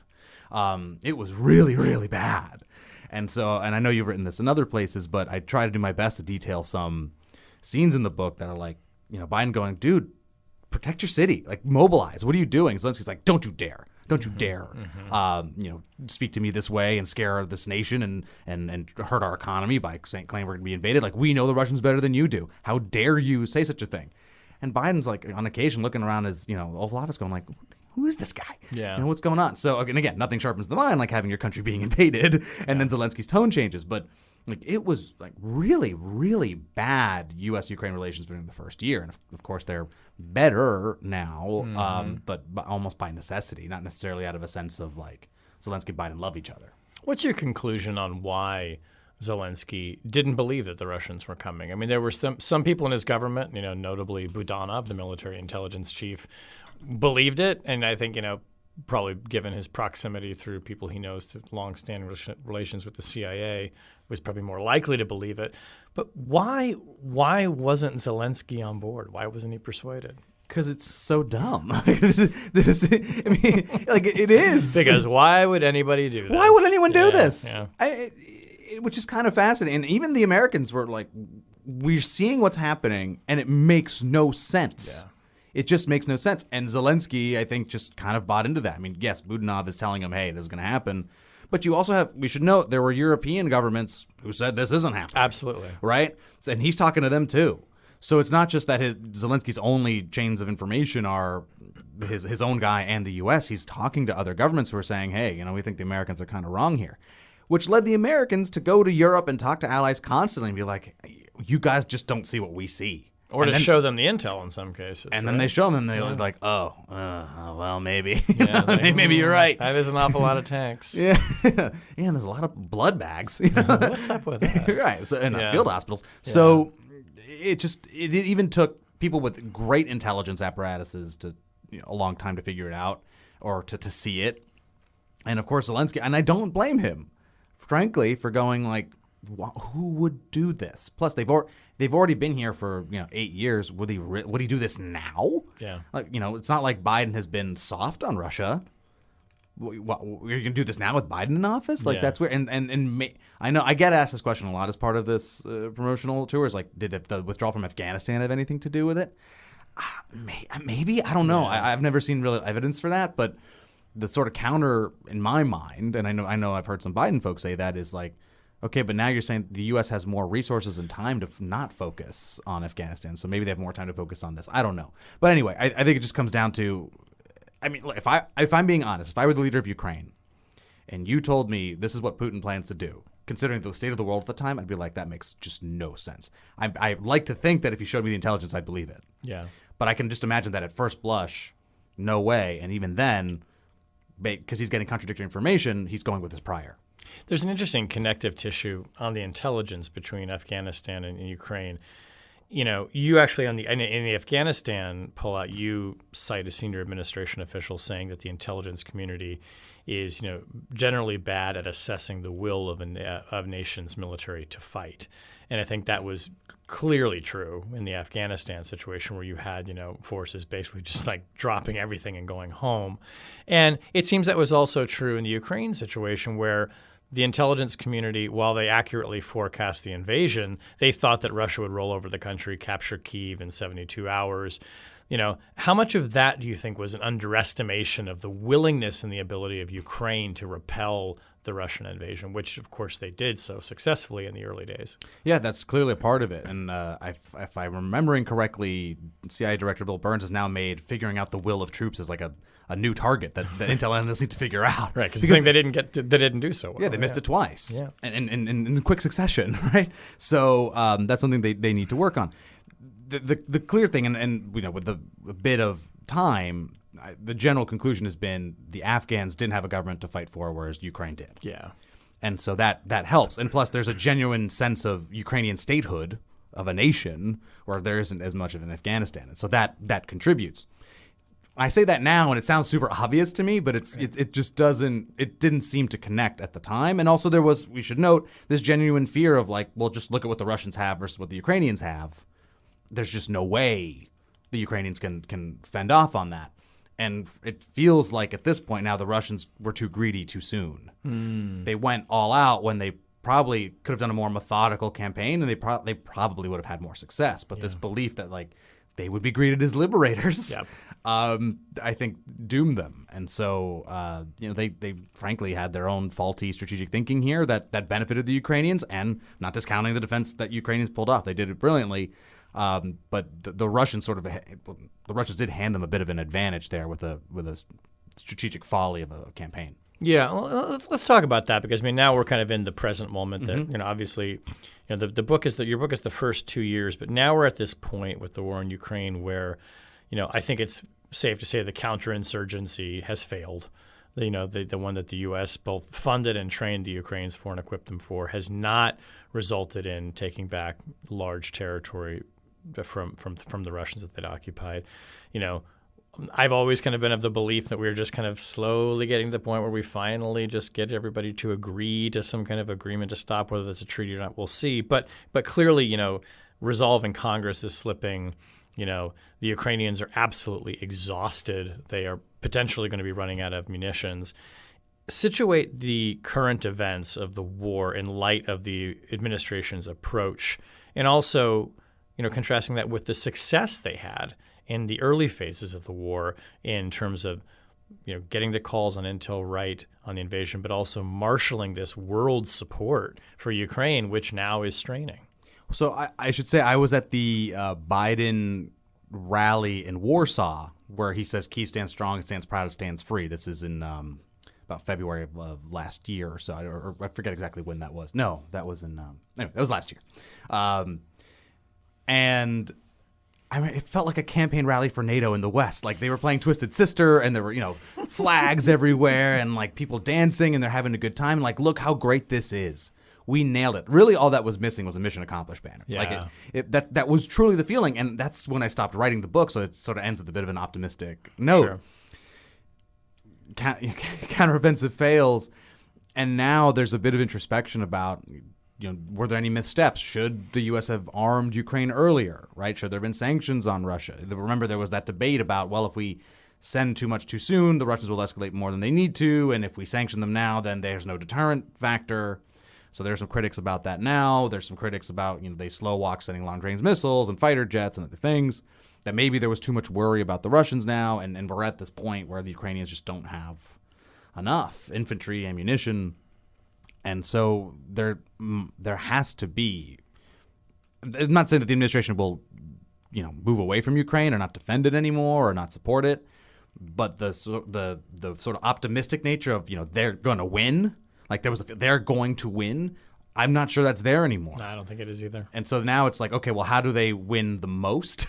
It was really, really bad. And I know you've written this in other places, but I try to do my best to detail some scenes in the book that are like, Biden going, dude, protect your city, like mobilize. What are you doing? Zelensky's like, don't you dare. Don't you dare, speak to me this way and scare this nation and hurt our economy by claiming we're going to be invaded. Like, we know the Russians better than you do. How dare you say such a thing? And Biden's like, on occasion, looking around as, Oval Office going like, who is this guy? Yeah. What's going on? So, again, nothing sharpens the mind like having your country being invaded. And then Zelensky's tone changes. But like it was like really, really bad U.S.-Ukraine relations during the first year. And of course, they're better now, but almost by necessity, not necessarily out of a sense of like Zelensky and Biden love each other. What's your conclusion on why Zelensky didn't believe that the Russians were coming. I mean, there were some people in his government, notably Budanov, the military intelligence chief, believed it. And I think, probably given his proximity through people he knows to long-standing relations with the CIA, was probably more likely to believe it. But why wasn't Zelensky on board? Why wasn't he persuaded? Because it's so dumb. It is. Because why would anybody do this? Why would anyone do this? Yeah. Which is kind of fascinating. And even the Americans were like, we're seeing what's happening, and it makes no sense. Yeah. It just makes no sense. And Zelensky, I think, just kind of bought into that. I mean, yes, Budanov is telling him, hey, this is going to happen. But you also we should note, there were European governments who said this isn't happening. Absolutely. Right? And he's talking to them, too. So it's not just that Zelensky's only chains of information are his own guy and the U.S. He's talking to other governments who are saying, hey, we think the Americans are kind of wrong here. Which led the Americans to go to Europe and talk to allies constantly and be like, you guys just don't see what we see. Or to show them the intel in some cases. And right? then they show them and they're like, well, maybe. Maybe you're right. That is an awful lot of tanks. Yeah, and there's a lot of blood bags. What's up with that? Right, so, and field hospitals. Yeah. So it even took people with great intelligence apparatuses to a long time to figure it out or to see it. And of course, Zelensky, and I don't blame him, frankly, for going like, who would do this? Plus, they've already been here for 8 years. Would he do this now? Yeah. Like it's not like Biden has been soft on Russia. What, you're gonna do this now with Biden in office? Like that's weird. And I know I get asked this question a lot as part of this promotional tours. Like, did the withdrawal from Afghanistan have anything to do with it? Maybe, I don't know. Yeah. I've never seen real evidence for that, but the sort of counter in my mind, and I know I've heard some Biden folks say that, is like, okay, but now you're saying the U.S. has more resources and time to not focus on Afghanistan, so maybe they have more time to focus on this. I don't know. But anyway, I think it just comes down to, I mean, if I'm being honest, if I were the leader of Ukraine and you told me this is what Putin plans to do, considering the state of the world at the time, I'd be like, that makes just no sense. I like to think that if you showed me the intelligence, I'd believe it. Yeah. But I can just imagine that at first blush, no way. And even then, because he's getting contradictory information, he's going with his prior. There's an interesting connective tissue on the intelligence between Afghanistan and Ukraine. You actually in the Afghanistan pullout, you cite a senior administration official saying that the intelligence community is, generally bad at assessing the will of a nation's military to fight. And I think that was clearly true in the Afghanistan situation where you had, forces basically just like dropping everything and going home. And it seems that was also true in the Ukraine situation where the intelligence community, while they accurately forecast the invasion, they thought that Russia would roll over the country, capture Kyiv in 72 hours. How much of that do you think was an underestimation of the willingness and the ability of Ukraine to repel the Russian invasion, which, of course, they did so successfully in the early days? Yeah, that's clearly a part of it. And if I'm remembering correctly, CIA Director Bill Burns has now made figuring out the will of troops as like a new target that intel analysts need to figure out. Right, because they didn't do so well. Yeah, they missed it twice. Yeah. And in quick succession, right? So that's something they need to work on. The clear thing, and with a bit of time, the general conclusion has been the Afghans didn't have a government to fight for, whereas Ukraine did. Yeah. And so that helps. And plus, there's a genuine sense of Ukrainian statehood of a nation where there isn't as much of in Afghanistan. And so that contributes. I say that now, and it sounds super obvious to me, but it just doesn't. It didn't seem to connect at the time. And also, there was, we should note, this genuine fear of like, well, just look at what the Russians have versus what the Ukrainians have. There's just no way the Ukrainians can fend off on that. And it feels like at this point now the Russians were too greedy too soon. They went all out when they probably could have done a more methodical campaign, and they probably would have had more success. But this belief that like they would be greeted as liberators, I think doomed them. And so they frankly had their own faulty strategic thinking here that benefited the Ukrainians, and not discounting the defense that Ukrainians pulled off. They did it brilliantly. But the Russians the Russians did hand them a bit of an advantage there with a strategic folly of a campaign. Yeah, well, let's talk about that, because now we're kind of in the present moment. That obviously, the book is your book is the first 2 years, but now we're at this point with the war in Ukraine where, I think it's safe to say the counterinsurgency has failed. the one that the U.S. both funded and trained the Ukrainians for and equipped them for, has not resulted in taking back large territory from the Russians that they'd occupied. I've always kind of been of the belief that we're just kind of slowly getting to the point where we finally just get everybody to agree to some kind of agreement to stop, whether that's a treaty or not, we'll see. But clearly, resolve in Congress is slipping. The Ukrainians are absolutely exhausted. They are potentially going to be running out of munitions. Situate the current events of the war in light of the administration's approach, and also, contrasting that with the success they had in the early phases of the war in terms of, getting the calls on intel right on the invasion, but also marshaling this world support for Ukraine, which now is straining. So I should say I was at the Biden rally in Warsaw where he says Kyiv stands strong, it stands proud, it stands free. This is in about February of last year or so. Or I forget exactly when that was. No, that was anyway, that was last year. And I mean, it felt like a campaign rally for NATO in the West. Like they were playing Twisted Sister, and there were flags everywhere, and like people dancing, and they're having a good time. Like, look how great this is. We nailed it. Really, all that was missing was a mission accomplished banner. Yeah. Like that was truly the feeling, and that's when I stopped writing the book. So it sort of ends with a bit of an optimistic note. Sure. Counteroffensive fails, and now there's a bit of introspection about. Were there any missteps? Should the U.S. have armed Ukraine earlier, right? Should there have been sanctions on Russia? Remember, there was that debate about, well, if we send too much too soon, the Russians will escalate more than they need to, and if we sanction them now, then there's no deterrent factor. So there's some critics about that now. There's some critics about, they slow walk sending long-range missiles and fighter jets and other things, that maybe there was too much worry about the Russians now, and we're at this point where the Ukrainians just don't have enough infantry, ammunition. And so there has to be. I'm not saying that the administration will, move away from Ukraine or not defend it anymore or not support it, but the sort of optimistic nature of they're going to win, like they're going to win. I'm not sure that's there anymore. No, I don't think it is either. And so now it's like, okay, well, how do they win the most?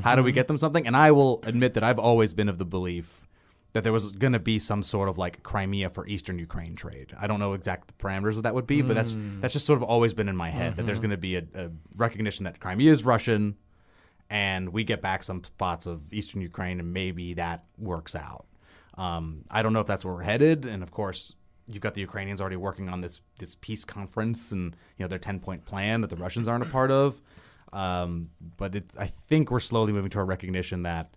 How do we get them something? And I will admit that I've always been of the belief that there was going to be some sort of like Crimea for Eastern Ukraine trade. I don't know exact the parameters of that would be, but that's just sort of always been in my head, that there's going to be a recognition that Crimea is Russian, and we get back some spots of Eastern Ukraine, and maybe that works out. I don't know if that's where we're headed, and of course, you've got the Ukrainians already working on this peace conference and their 10-point plan that the Russians aren't a part of. But I think we're slowly moving to a recognition that.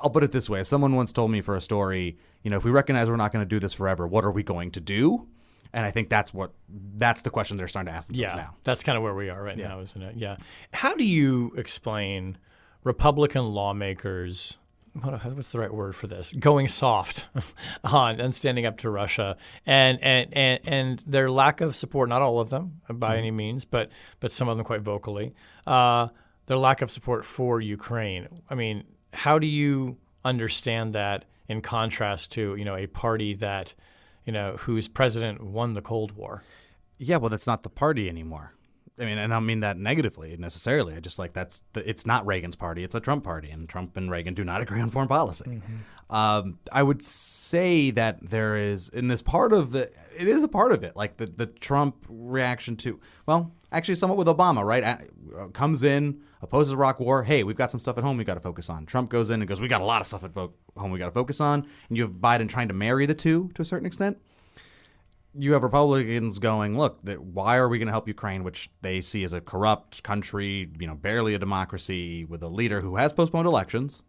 I'll put it this way. Someone once told me for a story, if we recognize we're not going to do this forever, what are we going to do? And I think that's the question they're starting to ask themselves now. That's kind of where we are right now, isn't it? Yeah. How do you explain Republican lawmakers, what's the right word for this, going soft on and standing up to Russia and their lack of support, not all of them by any means, but some of them quite vocally, their lack of support for Ukraine? I mean, how do you understand that in contrast to, a party that, whose president won the Cold War? Yeah, well, that's not the party anymore. I mean, and I don't mean that negatively necessarily. I just it's not Reagan's party. It's a Trump party, and Trump and Reagan do not agree on foreign policy. I would say that there is, in this part of it is a part of it, like the Trump reaction to, well, actually somewhat with Obama, right? Comes in, opposes Iraq war. Hey, we've got some stuff at home we got to focus on. Trump goes in and goes, we got a lot of stuff at home we got to focus on. And you have Biden trying to marry the two to a certain extent. You have Republicans going, look, why are we going to help Ukraine, which they see as a corrupt country, barely a democracy, with a leader who has postponed elections,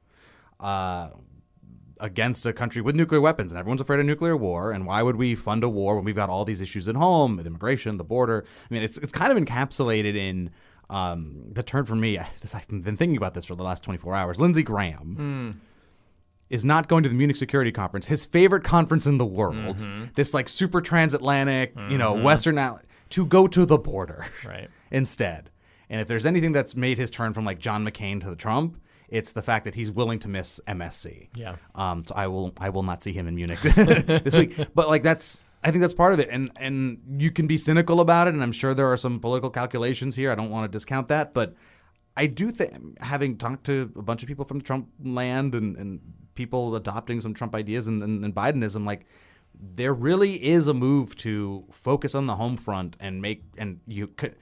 against a country with nuclear weapons, and everyone's afraid of nuclear war. And why would we fund a war when we've got all these issues at home, with immigration, the border? I mean, it's kind of encapsulated in the term for me. I've been thinking about this for the last 24 hours. Lindsey Graham is not going to the Munich Security Conference, his favorite conference in the world, this like super transatlantic, Western, to go to the border instead. And if there's anything that's made his turn from like John McCain to the Trump, it's the fact that he's willing to miss MSC. Yeah. So I will not see him in Munich this week. But like I think that's part of it. And you can be cynical about it, and I'm sure there are some political calculations here. I don't want to discount that, but I do think, having talked to a bunch of people from Trump land and people adopting some Trump ideas and Bidenism, like there really is a move to focus on the home front and you could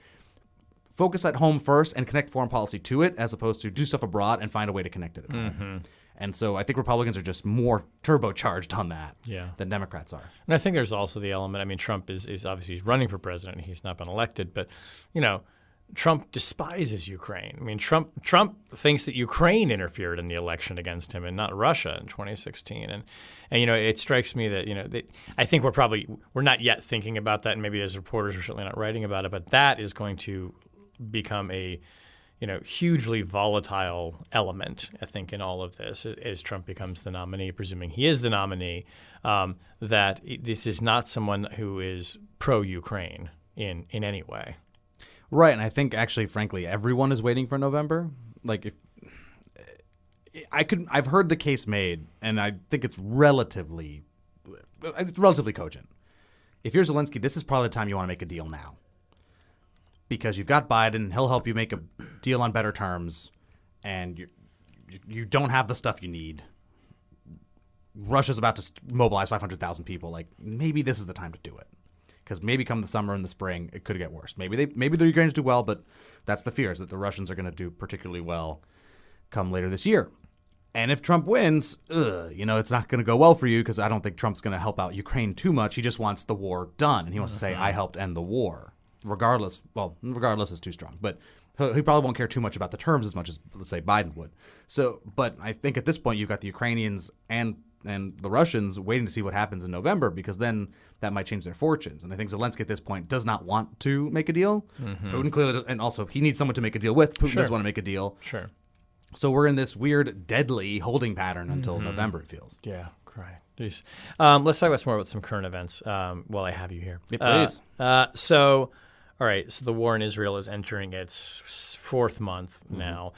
focus at home first and connect foreign policy to it, as opposed to do stuff abroad and find a way to connect it at home. And so I think Republicans are just more turbocharged on that than Democrats are. And I think there's also the element, I mean, Trump is obviously running for president. He's not been elected, but, Trump despises Ukraine. I mean, Trump thinks that Ukraine interfered in the election against him and not Russia in 2016. And it strikes me that, I think we're not yet thinking about that, and maybe as reporters we're certainly not writing about it, but that is going to become a hugely volatile element, I think, in all of this as Trump becomes the nominee, presuming he is the nominee, that this is not someone who is pro-Ukraine in any way. Right, and I think actually, frankly, everyone is waiting for November. Like, I've heard the case made, and I think it's relatively cogent. If you're Zelensky, this is probably the time you want to make a deal now. Because you've got Biden, he'll help you make a deal on better terms, and you don't have the stuff you need. Russia's about to mobilize 500,000 people. Like, maybe this is the time to do it. Because maybe come the summer and the spring, it could get worse. Maybe the Ukrainians do well, but that's the fear, is that the Russians are going to do particularly well come later this year. And if Trump wins, it's not going to go well for you, because I don't think Trump's going to help out Ukraine too much. He just wants the war done, and he wants to say, I helped end the war. Regardless is too strong, but he probably won't care too much about the terms as much as, let's say, Biden would. So, but I think at this point you've got the Ukrainians and the Russians waiting to see what happens in November, because then that might change their fortunes. And I think Zelensky at this point does not want to make a deal. Putin clearly, and also he needs someone to make a deal with. Putin doesn't want to make a deal. Sure. So we're in this weird, deadly holding pattern until November, it feels. Yeah, right. Jeez. Let's talk about some more about some current events while I have you here. Yeah, please. All right, so the war in Israel is entering its fourth month now.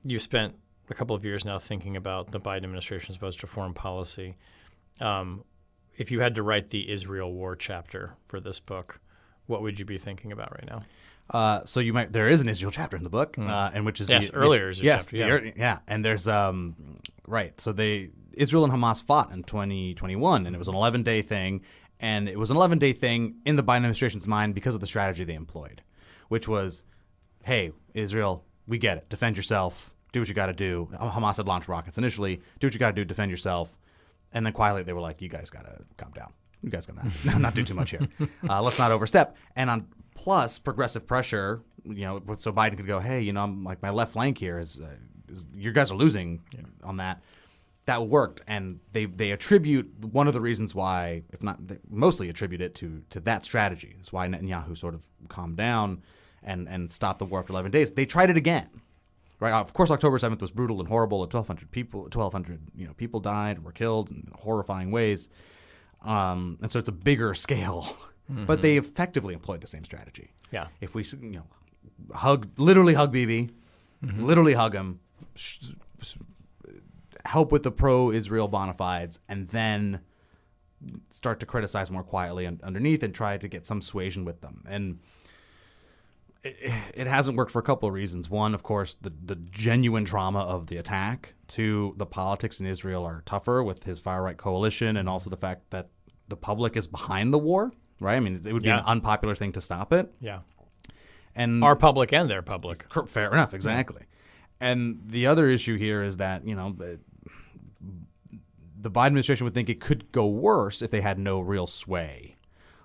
You've spent a couple of years now thinking about the Biden administration's approach to foreign policy. If you had to write the Israel war chapter for this book, what would you be thinking about right now? So there is an Israel chapter in the book, and which is earlier Israel chapter. And there's right. So Israel and Hamas fought in 2021, and it was an 11-day thing. And it was an 11-day thing in the Biden administration's mind because of the strategy they employed, which was, hey, Israel, we get it. Defend yourself. Do what you got to do. Hamas had launched rockets initially. Do what you got to do. Defend yourself. And then quietly they were like, you guys got to calm down. You guys got to not do too much here. Let's not overstep. And on plus progressive pressure, so Biden could go, hey, I'm like, my left flank here is you guys are losing on that. That worked, and they attribute one of the reasons why, if not, they mostly attribute it to that strategy. That's why Netanyahu sort of calmed down and stopped the war after 11 days. They tried it again, right? Of course, October 7th was brutal and horrible. 1,200 people died and were killed in horrifying ways, and so it's a bigger scale. But they effectively employed the same strategy. Yeah. If we literally hug Bibi, literally hug him. Help with the pro-Israel bona fides, and then start to criticize more quietly underneath and try to get some suasion with them. And it hasn't worked for a couple of reasons. One, of course, the genuine trauma of the attack. Two, the politics in Israel are tougher with his far-right coalition, and also the fact that the public is behind the war, right? I mean, it would be an unpopular thing to stop it. Yeah. And our public and their public. Fair enough, exactly. And the other issue here is that, the Biden administration would think it could go worse if they had no real sway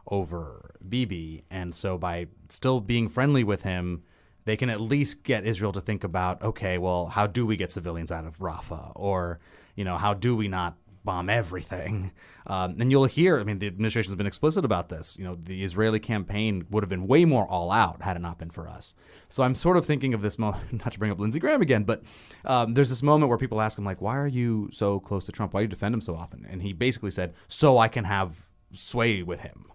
over Bibi. And so by still being friendly with him, they can at least get Israel to think about, okay, well, how do we get civilians out of Rafah? Or, how do we not bomb everything? And you'll hear, the administration's been explicit about this. The Israeli campaign would have been way more all out had it not been for us. So I'm sort of thinking of this moment, not to bring up Lindsey Graham again, but there's this moment where people ask him, like, why are you so close to Trump? Why do you defend him so often? And he basically said, so I can have sway with him.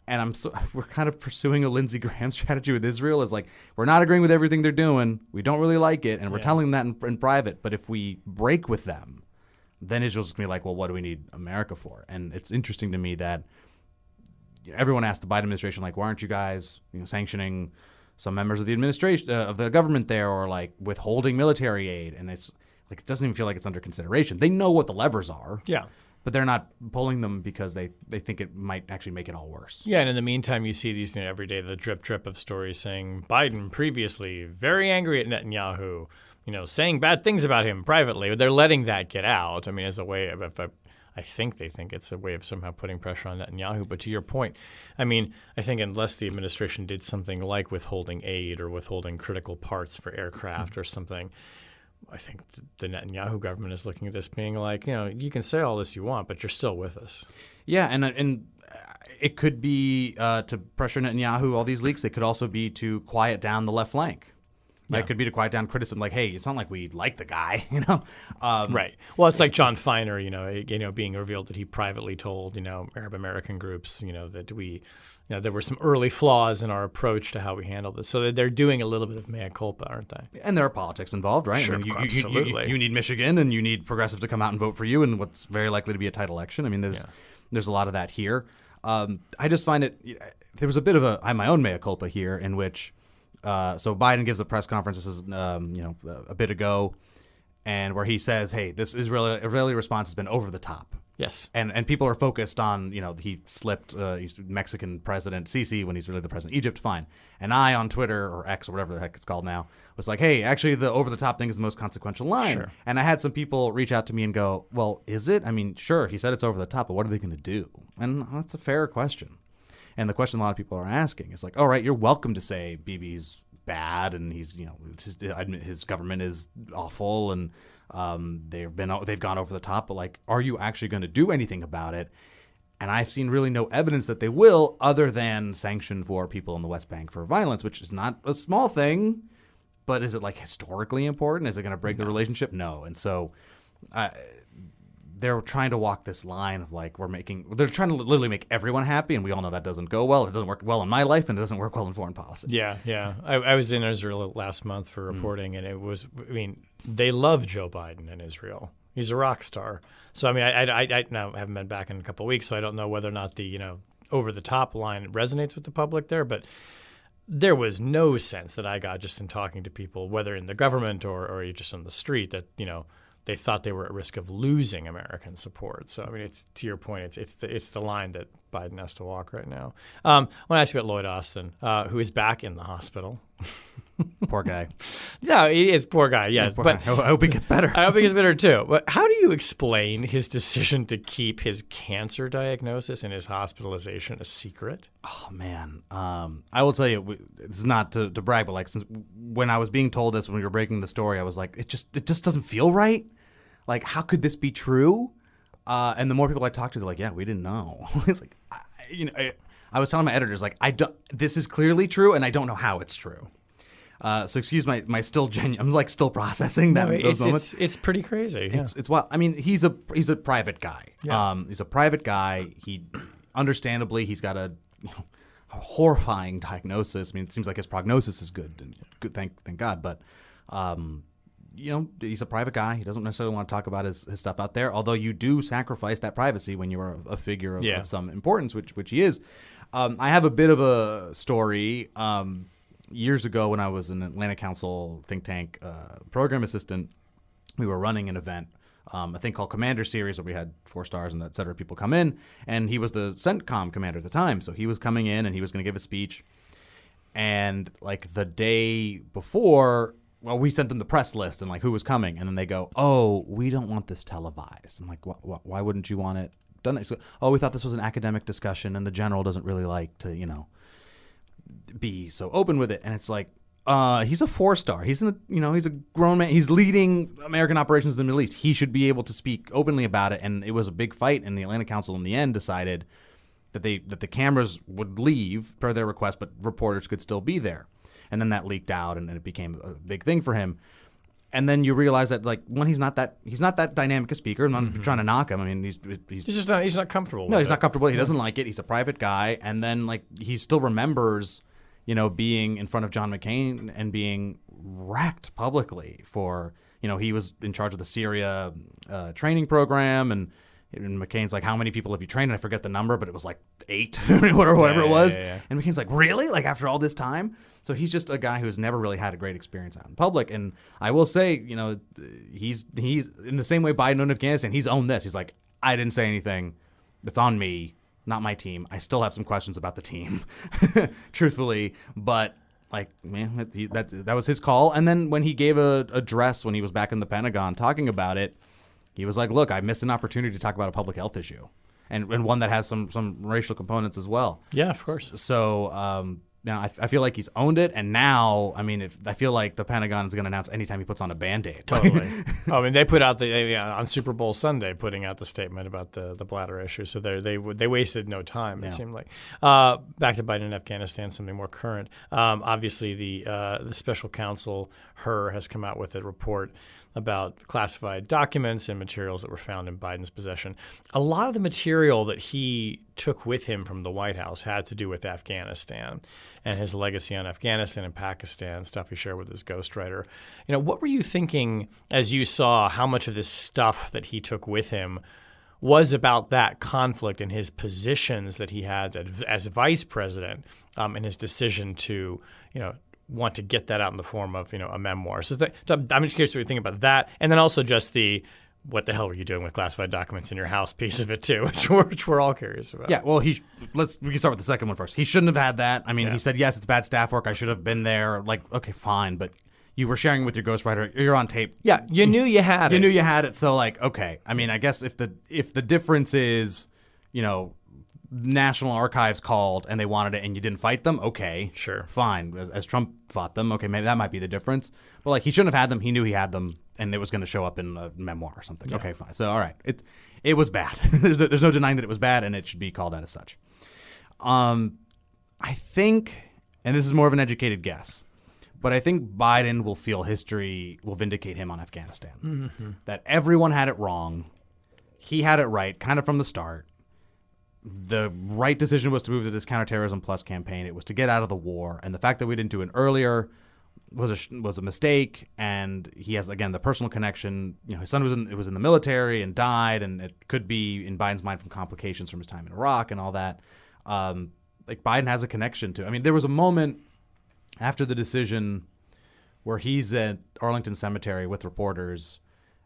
And we're kind of pursuing a Lindsey Graham strategy with Israel. Is like, we're not agreeing with everything they're doing. We don't really like it. And we're telling them that in private. But if we break with them, then Israel's going to be like, well, what do we need America for? And it's interesting to me that everyone asked the Biden administration, like, why aren't you guys sanctioning some members of the administration, of the government there, or like withholding military aid? And it's Like, it doesn't even feel like it's under consideration. They know what the levers are. Yeah. But they're not pulling them because they think it might actually make it all worse. Yeah, and in the meantime, you see these every day, the drip of stories saying Biden previously very angry at Netanyahu, saying bad things about him privately. They're letting that get out. I mean, as a way of, I think they think it's a way of somehow putting pressure on Netanyahu. But to your point, I mean, I think unless the administration did something like withholding aid or withholding critical parts for aircraft or something, I think the Netanyahu government is looking at this being like, you can say all this you want, but you're still with us. Yeah, and it could be to pressure Netanyahu, all these leaks. It could also be to quiet down the left flank. Yeah. It could be to quiet down criticism, like, hey, it's not like we like the guy, Right. Well, it's like John Feiner, being revealed that he privately told, Arab American groups, that we, there were some early flaws in our approach to how we handle this. So they're doing a little bit of mea culpa, aren't they? And there are politics involved, right? Sure, absolutely. You need Michigan, and you need progressives to come out and vote for you, and what's very likely to be a tight election. I mean, there's a lot of that here. I just find there was a bit of my own mea culpa here in which. So Biden gives a press conference. This is a bit ago, and where he says, "Hey, this Israeli response has been over the top." Yes, and people are focused on he slipped Mexican President Sisi when he's really the president of Egypt. Fine, and I on Twitter or X or whatever the heck it's called now was like, "Hey, actually, the over the top thing is the most consequential line." Sure. And I had some people reach out to me and go, "Well, is it? I mean, sure, he said it's over the top, but what are they going to do?" And that's a fair question. And the question a lot of people are asking is like, all right, you're welcome to say Bibi's bad and he's, his government is awful and they've gone over the top, but like, are you actually going to do anything about it? And I've seen really no evidence that they will, other than sanction for people in the West Bank for violence, which is not a small thing, but is it like historically important? Is it going to break the relationship? No. And so they're trying to walk this line of like they're trying to literally make everyone happy, and we all know that doesn't go well. It doesn't work well in my life, and it doesn't work well in foreign policy. Yeah. I was in Israel last month for reporting, and it was, they love Joe Biden in Israel. He's a rock star. So, I now haven't been back in a couple of weeks, so I don't know whether or not the, over-the-top line resonates with the public there, but there was no sense that I got just in talking to people, whether in the government or just on the street, that, they thought they were at risk of losing American support. So, it's to your point, it's the line that Biden has to walk right now. I want to ask you about Lloyd Austin, who is back in the hospital. Poor guy. Yeah, he is poor guy, yes. Guy. I hope he gets better. I hope he gets better, too. But how do you explain his decision to keep his cancer diagnosis and his hospitalization a secret? Oh, man. I will tell you, this is not to brag, but like, since when I was being told this, when we were breaking the story, I was like, it just doesn't feel right. Like, how could this be true? And the more people I talked to, they're like, yeah, we didn't know. It's like, I was telling my editors, like, this is clearly true, and I don't know how it's true. So excuse my still genuine. I'm like still processing those moments. It's pretty crazy. Yeah. It's wild. He's a private guy. Yeah. He's a private guy. He understandably he's got a horrifying diagnosis. It seems like his prognosis is good. And good, thank God. But he's a private guy. He doesn't necessarily want to talk about his stuff out there. Although you do sacrifice that privacy when you are a figure of some importance, which he is. I have a bit of a story. Years ago, when I was an Atlantic Council think tank program assistant, we were running an event, a thing called Commander Series, where we had 4 stars and et cetera people come in, and he was the CENTCOM commander at the time, so he was coming in and he was going to give a speech, and like the day before, well, we sent them the press list and like who was coming, and then they go, "Oh, we don't want this televised." I'm like, why wouldn't you want it done? So, we thought this was an academic discussion, and the general doesn't really like to, be so open with it. And it's like, he's a 4-star. He's he's a grown man. He's leading American operations in the Middle East. He should be able to speak openly about it. And it was a big fight, and the Atlantic Council in the end decided that the cameras would leave per their request, but reporters could still be there. And then that leaked out, and it became a big thing for him. And then you realize that, like, one, he's not that dynamic a speaker. I'm not trying to knock him. He's just not. He's not comfortable. No, with he's not comfortable. He doesn't like it. He's a private guy. And then, like, he still remembers, being in front of John McCain and being wrecked publicly for, he was in charge of the Syria training program, and And McCain's like, how many people have you trained? And I forget the number, but it was like 8 or whatever it was. Yeah. And McCain's like, really? Like after all this time? So he's just a guy who's never really had a great experience out in public. And I will say, he's in the same way Biden owned Afghanistan, he's owned this. He's like, I didn't say anything. It's on me, not my team. I still have some questions about the team, truthfully. But like, man, that was his call. And then when he gave a address when he was back in the Pentagon talking about it, he was like, look, I missed an opportunity to talk about a public health issue and one that has some racial components as well. Yeah, of course. So now I feel like he's owned it. And now, I mean, I feel like the Pentagon is going to announce anytime he puts on a Band-Aid. Totally. I mean, they put out on Super Bowl Sunday, putting out the statement about the bladder issue. So they wasted no time, it seemed like. Back to Biden in Afghanistan, something more current. Obviously, the special counsel, has come out with a report about classified documents and materials that were found in Biden's possession. A lot of the material that he took with him from the White House had to do with Afghanistan and his legacy on Afghanistan and Pakistan, stuff he shared with his ghostwriter. What were you thinking as you saw how much of this stuff that he took with him was about that conflict and his positions that he had as vice president and his decision to, want to get that out in the form of, a memoir. So I'm just curious what you think about that. And then also just what the hell were you doing with classified documents in your house piece of it too, which we're all curious about. Yeah, well, we can start with the second one first. He shouldn't have had that. I mean, He said, yes, it's bad staff work. I should have been there. Like, okay, fine. But you were sharing with your ghostwriter. You're on tape. Yeah, you knew you had it. You knew you had it. So like, okay. I mean, I guess if the difference is, National Archives called and they wanted it and you didn't fight them, okay. Sure. Fine. As Trump fought them, okay, maybe that might be the difference. But like he shouldn't have had them. He knew he had them and it was going to show up in a memoir or something. Yeah. Okay, fine. So, all right. It was bad. There's no denying that it was bad and it should be called out as such. I think, and this is more of an educated guess, but I think Biden will feel history will vindicate him on Afghanistan. Mm-hmm. That everyone had it wrong. He had it right kind of from the start. The right decision was to move to this Counterterrorism Plus campaign. It was to get out of the war. And the fact that we didn't do it earlier was a mistake. And he has, again, the personal connection. His son was in the military and died. And it could be, in Biden's mind, from complications from his time in Iraq and all that. Like Biden has a connection to. I mean, there was a moment after the decision where he's at Arlington Cemetery with reporters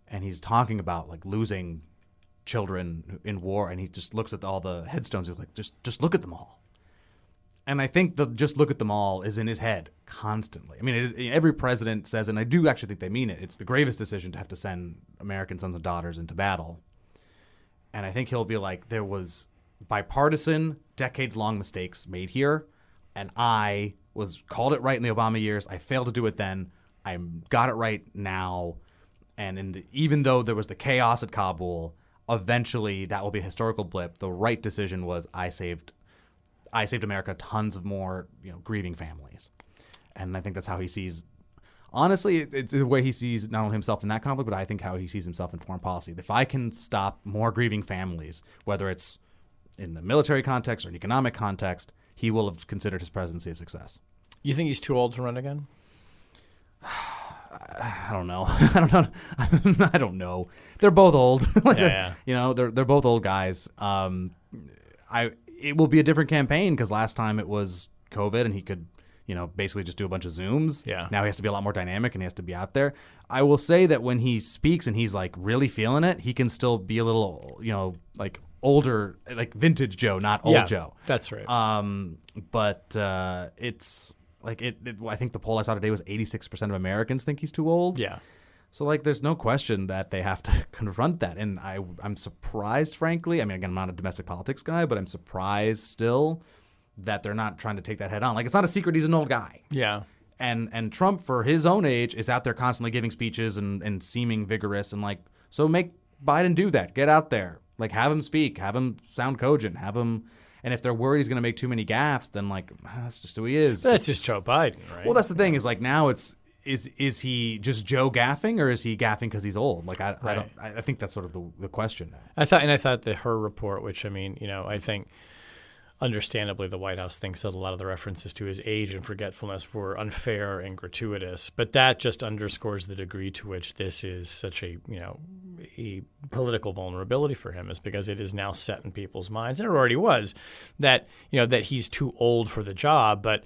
and he's talking about like losing children in war, and he just looks at all the headstones. He's like, just look at them all. And I think the just look at them all is in his head constantly. I mean, every president says, and I do actually think they mean it, it's the gravest decision to have to send American sons and daughters into battle. And I think he'll be like, there was bipartisan, decades-long mistakes made here, and I called it right in the Obama years. I failed to do it then. I got it right now. And even though there was the chaos at Kabul, eventually that will be a historical blip. The right decision was I saved America tons of more grieving families. And I think that's how he sees, honestly, it's the way he sees not only himself in that conflict, but I think how he sees himself in foreign policy. If I can stop more grieving families, whether it's in the military context or an economic context, he will have considered his presidency a success. You think he's too old to run again? I don't know. I don't know. They're both old. They're both old guys. It will be a different campaign because last time it was COVID and he could, basically just do a bunch of Zooms. Yeah. Now he has to be a lot more dynamic and he has to be out there. I will say that when he speaks and he's like really feeling it, he can still be a little, like older, like vintage Joe, not old Joe. That's right. But it's. I think the poll I saw today was 86% of Americans think he's too old. Yeah. So, there's no question that they have to confront that. And I'm surprised, frankly. I mean, again, I'm not a domestic politics guy, but I'm surprised still that they're not trying to take that head on. It's not a secret he's an old guy. Yeah. And Trump, for his own age, is out there constantly giving speeches and seeming vigorous. And, so make Biden do that. Get out there. Have him speak. Have him sound cogent. Have him... And if they're worried he's going to make too many gaffes, then that's just who he is. That's just Joe Biden, right? Well, that's the thing is now it's is he just Joe gaffing or is he gaffing because he's old? I think that's sort of the question now. I thought that her report, which I think understandably the White House thinks that a lot of the references to his age and forgetfulness were unfair and gratuitous, but that just underscores the degree to which this is such a a political vulnerability for him is because it is now set in people's minds, and it already was, that that he's too old for the job. But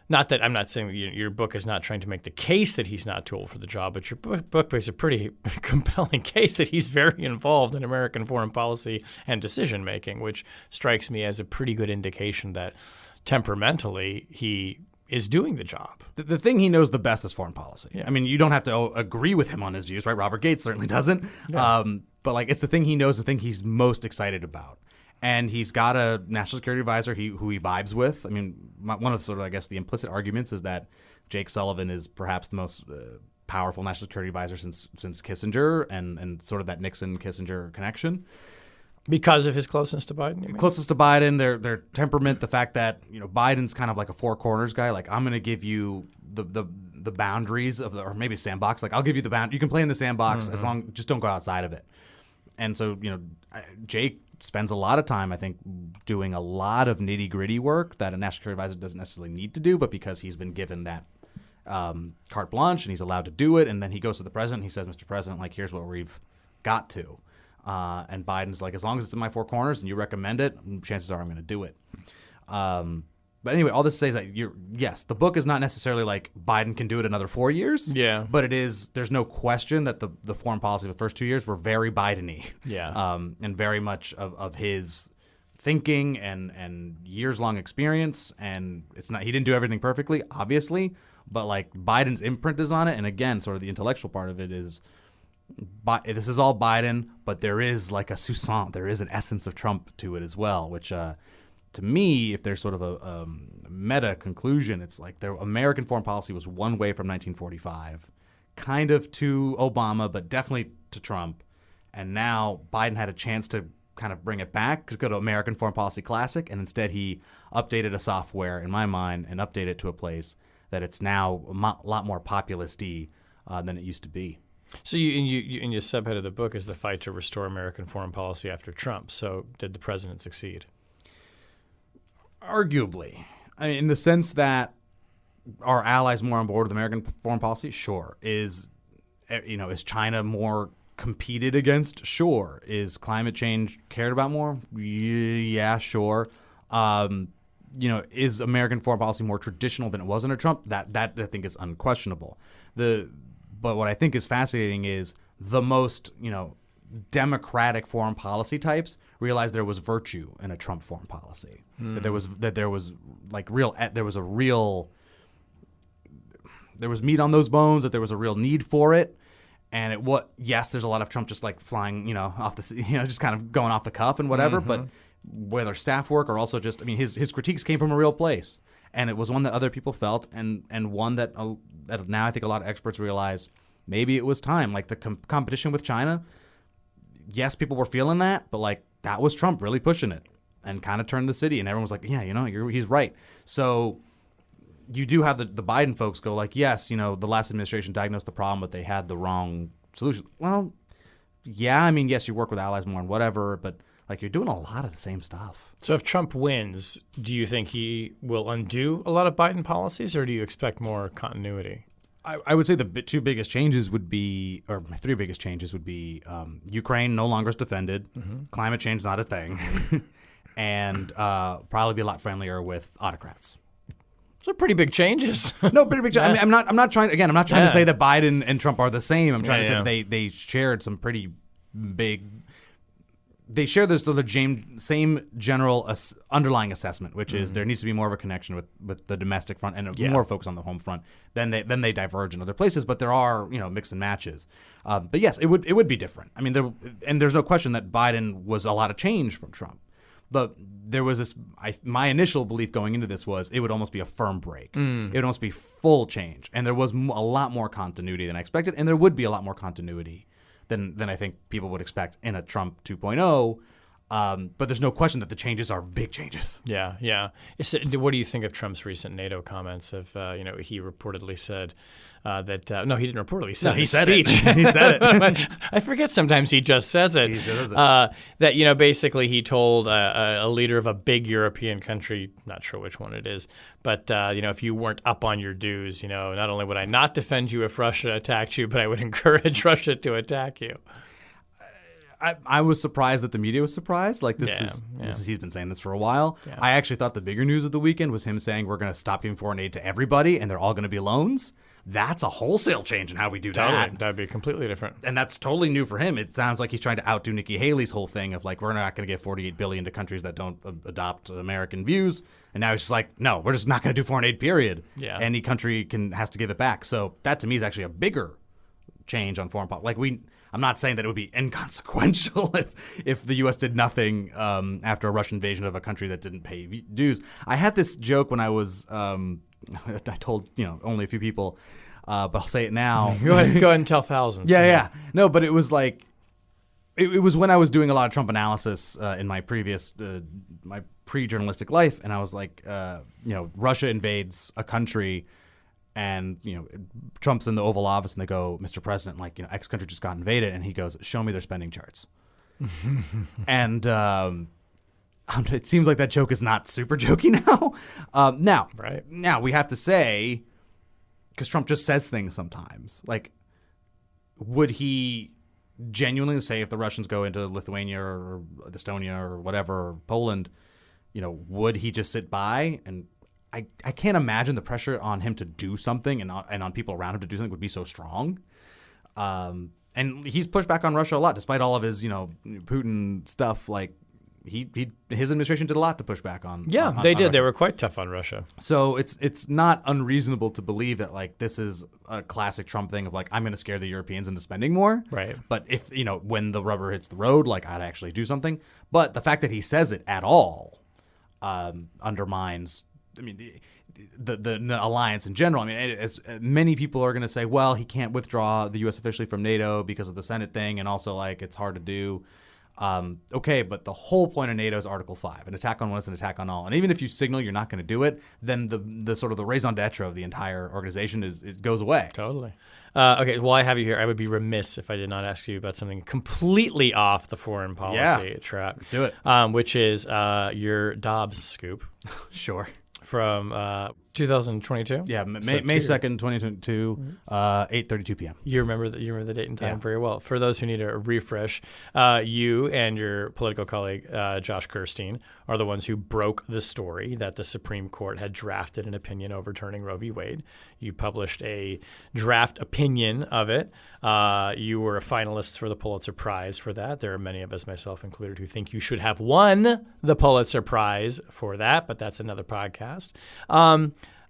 not that I'm not saying that your book is not trying to make the case that he's not too old for the job, but your book makes a pretty compelling case that he's very involved in American foreign policy and decision making, which strikes me as a pretty good indication that temperamentally he is doing the job. The thing he knows the best is foreign policy. Yeah. I mean, you don't have to agree with him on his views, right? Robert Gates certainly doesn't. Yeah. But like, it's the thing he knows, the thing he's most excited about. And he's got a national security advisor who he vibes with. I mean, one of sort of, I guess, the implicit arguments is that Jake Sullivan is perhaps the most powerful national security advisor since Kissinger and sort of that Nixon-Kissinger connection. Because of his closeness to Biden, you mean? Closest to Biden, their temperament, the fact that Biden's kind of like a four corners guy. Like, I'm going to give you the boundaries of or maybe sandbox. Like, I'll give you the bound. You can play in the sandbox as long just don't go outside of it. And so Jake spends a lot of time, I think, doing a lot of nitty gritty work that a national security advisor doesn't necessarily need to do, but because he's been given that carte blanche and he's allowed to do it, and then he goes to the president. And he says, "Mr. President, like, here's what we've got to." And Biden's like, as long as it's in my four corners and you recommend it, chances are I'm going to do it. But anyway, all this to say is that yes, the book is not necessarily like Biden can do it another 4 years. Yeah. But it is. There's no question that the foreign policy of the first 2 years were very Biden-y. Yeah. And very much of his thinking and years-long experience. And it's not. He didn't do everything perfectly, obviously. But like Biden's imprint is on it. And again, sort of the intellectual part of it is. This is all Biden, but there is like a soupçon, there is an essence of Trump to it as well, which to me, if there's sort of a meta conclusion, it's like American foreign policy was one way from 1945, kind of to Obama, but definitely to Trump. And now Biden had a chance to kind of bring it back, to go to American foreign policy classic, and instead he updated a software, in my mind, and updated it to a place that it's now a lot more populist-y than it used to be. So you in your subhead of the book is the fight to restore American foreign policy after Trump. So did the president succeed? Arguably. I mean, in the sense that are allies more on board with American foreign policy? Sure. Is China more competed against? Sure. Is climate change cared about more? Yeah, sure. Is American foreign policy more traditional than it was under Trump? That I think is unquestionable. But what I think is fascinating is the most, democratic foreign policy types realized there was virtue in a Trump foreign policy. That there was meat on those bones, that there was a real need for it. And yes, there's a lot of Trump just like flying, off the, just kind of going off the cuff and whatever. Mm-hmm. But whether staff work or also just, his critiques came from a real place. And it was one that other people felt, and one that now I think a lot of experts realize maybe it was time. Like the competition with China, yes, people were feeling that, but like that was Trump really pushing it and kind of turned the city. And everyone was like, yeah, he's right. So you do have the Biden folks go like, yes, the last administration diagnosed the problem, but they had the wrong solution. Well, yeah, yes, you work with allies more and whatever, but like you're doing a lot of the same stuff. So if Trump wins, do you think he will undo a lot of Biden policies, or do you expect more continuity? I would say the two biggest changes would be, or my three biggest changes would be Ukraine no longer is defended, climate change not a thing, and probably be a lot friendlier with autocrats. Those are pretty big changes. No, pretty big changes. I'm not trying to say that Biden and Trump are the same. I'm trying to say that they shared some pretty big. They share the same general underlying assessment, which is there needs to be more of a connection with the domestic front and more focus on the home front. Then they diverge in other places, but there are mix and matches. But yes, it would be different. There's no question that Biden was a lot of change from Trump, but there was this. My initial belief going into this was it would almost be a firm break. It would almost be full change, and there was a lot more continuity than I expected, and there would be a lot more continuity than I think people would expect in a Trump 2.0. But there's no question that the changes are big changes. Yeah. What do you think of Trump's recent NATO comments? He reportedly said that no, he didn't reportedly say he said it. He said it. I forget sometimes he just says it. He says it. That basically he told a leader of a big European country, not sure which one it is, but if you weren't up on your dues, not only would I not defend you if Russia attacked you, but I would encourage Russia to attack you. I was surprised that the media was surprised. Like this Yeah. is he's been saying this for a while. Yeah. I actually thought the bigger news of the weekend was him saying we're going to stop giving foreign aid to everybody and they're all going to be loans. That's a wholesale change in how we do that. That'd be completely different. And that's totally new for him. It sounds like he's trying to outdo Nikki Haley's whole thing of like, we're not going to give $48 billion to countries that don't adopt American views. And now he's just like, no, we're just not going to do foreign aid, period. Yeah. Any country has to give it back. So that to me is actually a bigger change on foreign policy. Like I'm not saying that it would be inconsequential if the U.S. did nothing after a Russian invasion of a country that didn't pay dues. I had this joke when I was I told only a few people, but I'll say it now. Go ahead and tell thousands. Yeah. No, but it was like it was when I was doing a lot of Trump analysis in my previous my pre-journalistic life, and I was like, Russia invades a country. And, Trump's in the Oval Office and they go, Mr. President, X country just got invaded. And he goes, show me their spending charts. And it seems like that joke is not super jokey now. Now we have to say, because Trump just says things sometimes, like, would he genuinely say if the Russians go into Lithuania or Estonia or whatever, or Poland, would he just sit by and I can't imagine the pressure on him to do something and on people around him to do something would be so strong. And he's pushed back on Russia a lot, despite all of his, Putin stuff. Like his administration did a lot to push back on. Yeah, on they did. Russia. They were quite tough on Russia. So it's not unreasonable to believe that this is a classic Trump thing of I'm going to scare the Europeans into spending more. Right. But if when the rubber hits the road, I'd actually do something. But the fact that he says it at all undermines. I mean, the alliance in general. I mean, as many people are going to say, well, he can't withdraw the U.S. officially from NATO because of the Senate thing, and also it's hard to do. Okay, but the whole point of NATO is Article 5. An attack on one is an attack on all. And even if you signal you're not going to do it, then the sort of the raison d'etre of the entire organization it goes away. Totally. Okay, while I have you here, I would be remiss if I did not ask you about something completely off the foreign policy track. Let's do it. Which is your Dobbs scoop. Sure. From 2022. Yeah, May 2nd, 2022, 8:32 p.m. You remember the date and time Yeah. very well. For those who need a refresh, you and your political colleague Josh Kirstein are the ones who broke the story that the Supreme Court had drafted an opinion overturning Roe v. Wade. You published a draft opinion of it. You were a finalist for the Pulitzer Prize for that. There are many of us, myself included, who think you should have won the Pulitzer Prize for that, but that's another podcast.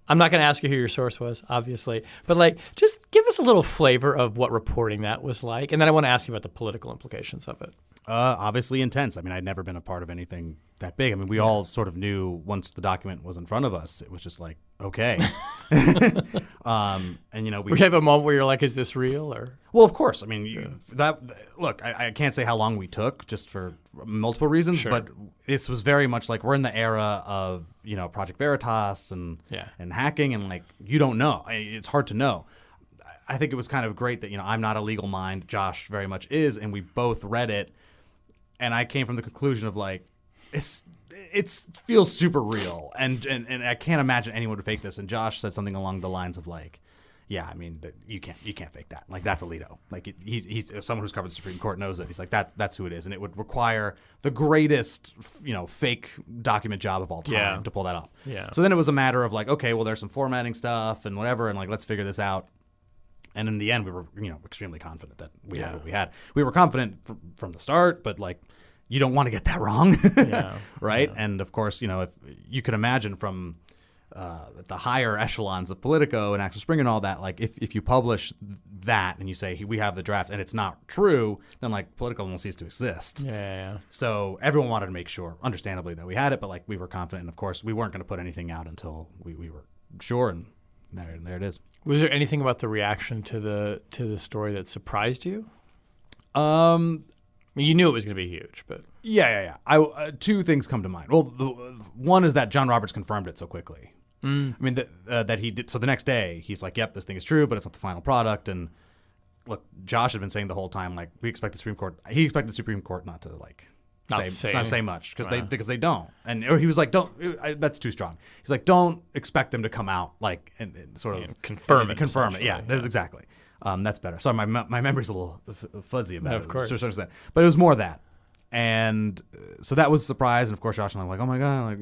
I'm not going to ask you who your source was, obviously, but just give us a little flavor of what reporting that was like, and then I want to ask you about the political implications of it. Obviously intense. I mean, I'd never been a part of anything that big. I mean, we all sort of knew once the document was in front of us, it was just okay. And we have a moment where you're like, is this real? Or well, of course. I mean, look, I can't say how long we took just for multiple reasons, Sure. but this was very much we're in the era of Project Veritas and hacking, and you don't know. It's hard to know. I think it was kind of great that I'm not a legal mind. Josh very much is, and we both read it, and I came from the conclusion of it feels super real, and I can't imagine anyone would fake this. And Josh said something along the lines of yeah, I mean, you can't fake that. That's Alito. He's someone who's covered the Supreme Court knows it. He's that's who it is, and it would require the greatest fake document job of all time to pull that off. Yeah. So then it was a matter of okay, well, there's some formatting stuff and whatever, and let's figure this out. And in the end, we were extremely confident that we had what we had. We were confident from the start, but you don't want to get that wrong, right? Yeah. And of course, if you could imagine from the higher echelons of Politico and Axel Springer and all that, if you publish that and you say we have the draft and it's not true, then Politico won't cease to exist. Yeah. So everyone wanted to make sure, understandably, that we had it, but we were confident, and of course we weren't going to put anything out until we were sure, and there it is. Was there anything about the reaction to the story that surprised you? You knew it was going to be huge, but yeah. Two things come to mind. Well, one is that John Roberts confirmed it so quickly. I mean that he did. So the next day, he's like, "Yep, this thing is true, but it's not the final product." look, Josh had been saying the whole time, like, we expect the Supreme Court. He expected the Supreme Court not to not say much because they don't. And or he was like, that's too strong. He's like, don't expect them to come out like and sort of confirm it. Yeah, exactly. That's better. Sorry, my memory's a little fuzzy about it. Of course. But it was more that. And so that was a surprise. And of course, Josh and I were like, oh my God, like,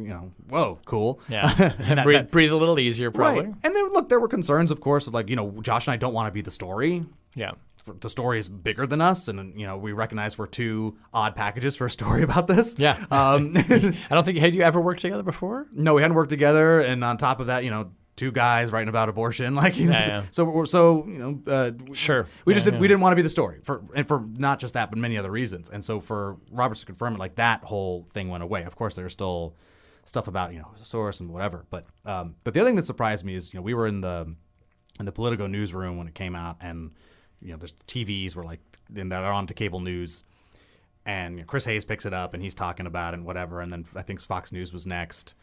whoa, cool. Yeah. Breathe a little easier, probably. Right. And there were concerns, of course, of like, Josh and I don't want to be the story. Yeah. The story is bigger than us, and we recognize we're two odd packages for a story about this. Yeah. I don't think had you ever worked together before? No, we hadn't worked together, and on top of that, two guys writing about abortion, like Sure. We didn't want to be the story for not just that, but many other reasons. And so for Roberts to confirm it, like that whole thing went away. Of course, there's still stuff about the source and whatever, but the other thing that surprised me is we were in the Politico newsroom when it came out, and there's TVs were like that are on to cable news, and Chris Hayes picks it up and he's talking about it and whatever, and then I think Fox News was next.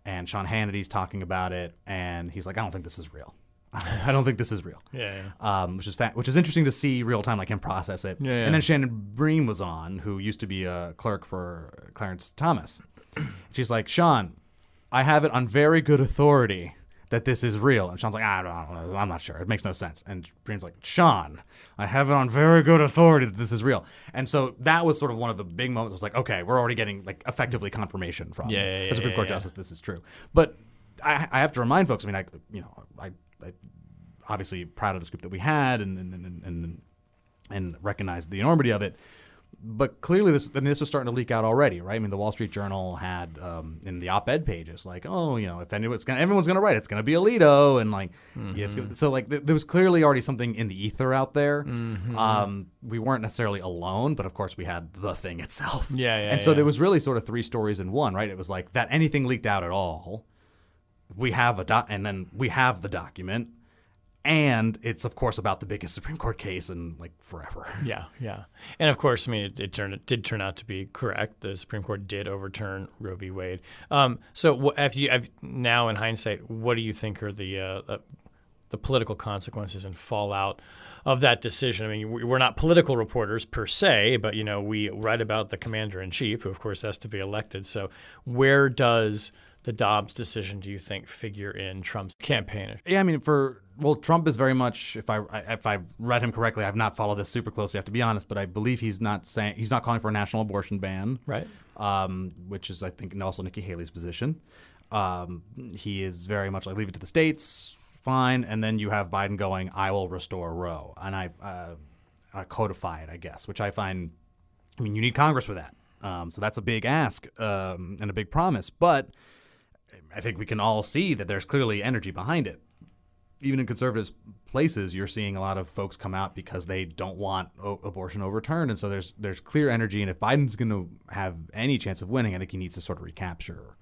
And Sean Hannity's talking about it, and he's like, I don't think this is real. I don't think this is real. Yeah. Which is interesting to see real time, like him process it. Yeah. And then Shannon Breen was on, who used to be a clerk for Clarence Thomas. She's like, Sean, I have it on very good authority that this is real. And Sean's like, I don't know, I'm not sure. It makes no sense. And Breen's like, Sean, I have it on very good authority that this is real. And so that was sort of one of the big moments. I was like, okay, we're already getting like effectively confirmation from the Supreme Court justice this is true. But I have to remind folks. I mean, I obviously proud of the scoop that we had and recognize the enormity of it. But clearly, this was starting to leak out already, right? I mean, the Wall Street Journal had in the op-ed pages, like, if everyone's going to write, it's going to be Alito, and like, so like, there was clearly already something in the ether out there. Mm-hmm. We weren't necessarily alone, but of course, we had the thing itself. And so there was really sort of three stories in one, right? It was like that anything leaked out at all. We have and then we have the document. And it's, of course, about the biggest Supreme Court case in, like, forever. Yeah. And, of course, I mean, it did turn out to be correct. The Supreme Court did overturn Roe v. Wade. So now, in hindsight, what do you think are the political consequences and fallout of that decision? I mean, we're not political reporters per se, but, we write about the commander-in-chief, who, of course, has to be elected. So where does the Dobbs decision, do you think, figure in Trump's campaign? Yeah, I mean, Trump is very much, if I read him correctly, I've not followed this super closely, I have to be honest, but I believe he's not calling for a national abortion ban, right? Which is, I think, also Nikki Haley's position. He is very much like, leave it to the states, fine, and then you have Biden going, I will restore Roe, and I codify it, I guess, which I find, I mean, you need Congress for that, so that's a big ask and a big promise, but I think we can all see that there's clearly energy behind it. Even in conservative places, you're seeing a lot of folks come out because they don't want abortion overturned, and so there's clear energy. And if Biden's going to have any chance of winning, I think he needs to sort of recapture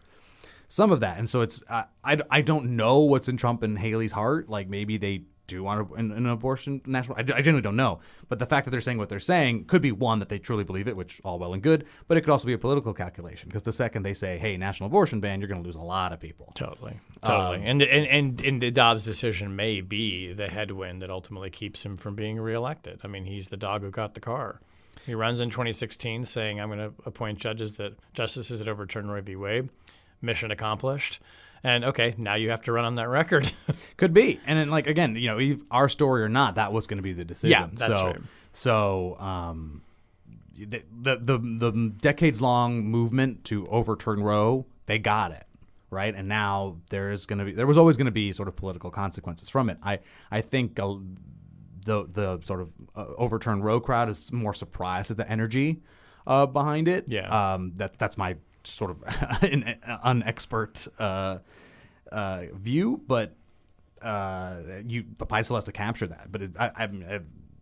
some of that. And so it's I don't know what's in Trump and Haley's heart. Like maybe they do want an abortion national. I genuinely don't know. But the fact that they're saying what they're saying could be one that they truly believe it, which all well and good. But it could also be a political calculation because the second they say, "Hey, national abortion ban," you're going to lose a lot of people. Totally. And the Dobbs decision may be the headwind that ultimately keeps him from being reelected. I mean, he's the dog who got the car. He runs in 2016 saying, "I'm going to appoint justices that overturn Roe v. Wade." Mission accomplished. And okay, now you have to run on that record. Could be, and then, like again, our story or not, that was going to be the decision. Yeah, that's right. So, the decades long movement to overturn Roe, they got it right, and now there was always going to be sort of political consequences from it. I think the sort of overturned Roe crowd is more surprised at the energy behind it. Yeah, that's my sort of an unexpert view, but Biden still has to capture that. But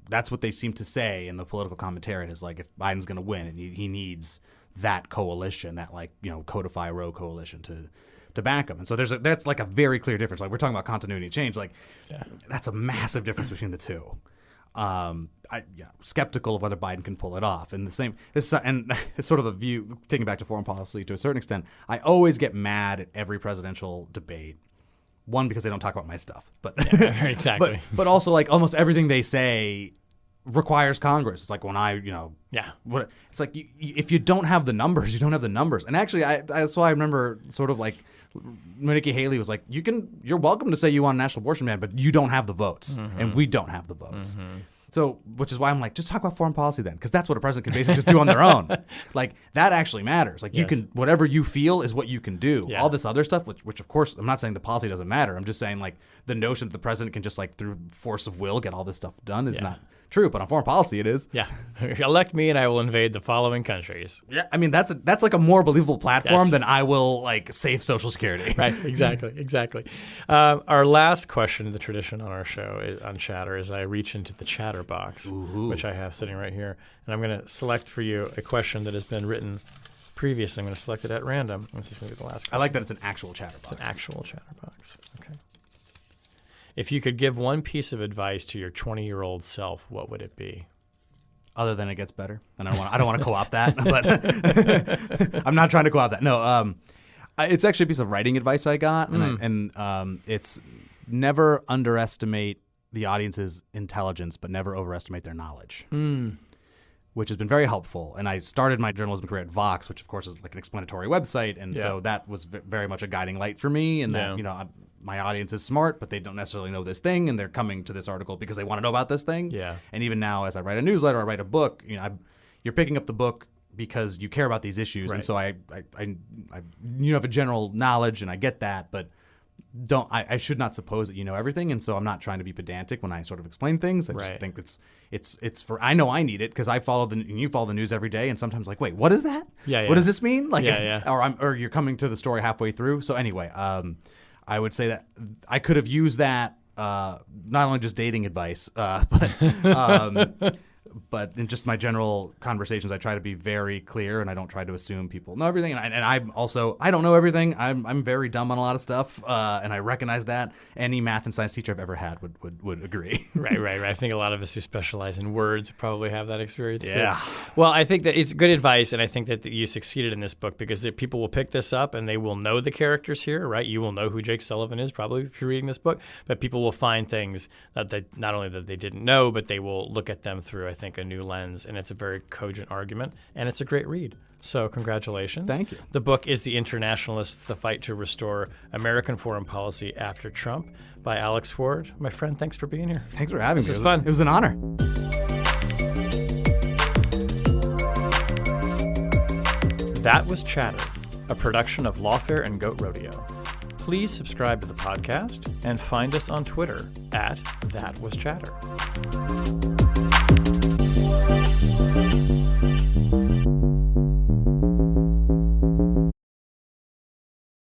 that's what they seem to say in the political commentary. Is like if Biden's going to win, and he needs that coalition, that codify Roe coalition to back him. And so that's like a very clear difference. Like we're talking about continuity and change. Like that's a massive difference between the two. Skeptical of whether Biden can pull it off. And it's sort of a view, taking back to foreign policy to a certain extent, I always get mad at every presidential debate. One, because they don't talk about my stuff, but exactly. but also like almost everything they say requires Congress. It's like when it's like if you don't have the numbers, you don't have the numbers. And actually, that's why I remember sort of like Nikki Haley was like, you're welcome to say you want a national abortion ban, but you don't have the votes, and we don't have the votes. So, which is why I'm like, just talk about foreign policy then, because that's what a president can basically just do on their own. Like, that actually matters. Like, you can, whatever you feel is what you can do. Yeah. All this other stuff, which of course, I'm not saying the policy doesn't matter. I'm just saying, like, the notion that the president can just, like, through force of will get all this stuff done is not true. But on foreign policy, it is. Yeah. Elect me and I will invade the following countries. Yeah. I mean, that's like a more believable platform than I will, like, save Social Security. Right. Exactly. Our last question in the tradition on our show on Chatter is I reach into the chatter box, which I have sitting right here, and I'm going to select for you a question that has been written previously. I'm going to select it at random. This is going to be the last question. I like that it's an actual chatter box. It's an actual chatter box. Okay. If you could give one piece of advice to your 20-year-old self, what would it be? Other than it gets better, and I don't want to co-opt that, but I'm not trying to co-opt that. No, it's actually a piece of writing advice I got, and it's never underestimate the audience's intelligence, but never overestimate their knowledge, which has been very helpful. And I started my journalism career at Vox, which of course is like an explanatory website, and so that was very much a guiding light for me. And that my audience is smart, but they don't necessarily know this thing, and they're coming to this article because they want to know about this thing. Yeah. And even now, as I write a newsletter or I write a book, you're picking up the book because you care about these issues, and so I have a general knowledge, and I get that, but I should not suppose that you know everything, and so I'm not trying to be pedantic when I sort of explain things. I just think it's for I know I need it because you follow the news every day, and sometimes like, wait, what is that? What does this mean? Like, or you're coming to the story halfway through. So anyway, I would say that I could have used that not only just dating advice, but in just my general conversations, I try to be very clear, and I don't try to assume people know everything. And I'm also, I don't know everything. I'm very dumb on a lot of stuff, and I recognize that. Any math and science teacher I've ever had would agree. Right. I think a lot of us who specialize in words probably have that experience too. Well, I think that it's good advice, and I think that you succeeded in this book because people will pick this up and they will know the characters here, right? You will know who Jake Sullivan is probably if you're reading this book, but people will find things that they not only that they didn't know, but they will look at them through, I think, a new lens, and it's a very cogent argument, and it's a great read. So congratulations. Thank you. The book is The Internationalists, The Fight to Restore American Foreign Policy After Trump by Alex Ford. My friend, thanks for being here. Thanks for having me. This is fun. It was an honor. That was Chatter, a production of Lawfare and Goat Rodeo. Please subscribe to the podcast and find us on Twitter @ThatWasChatter.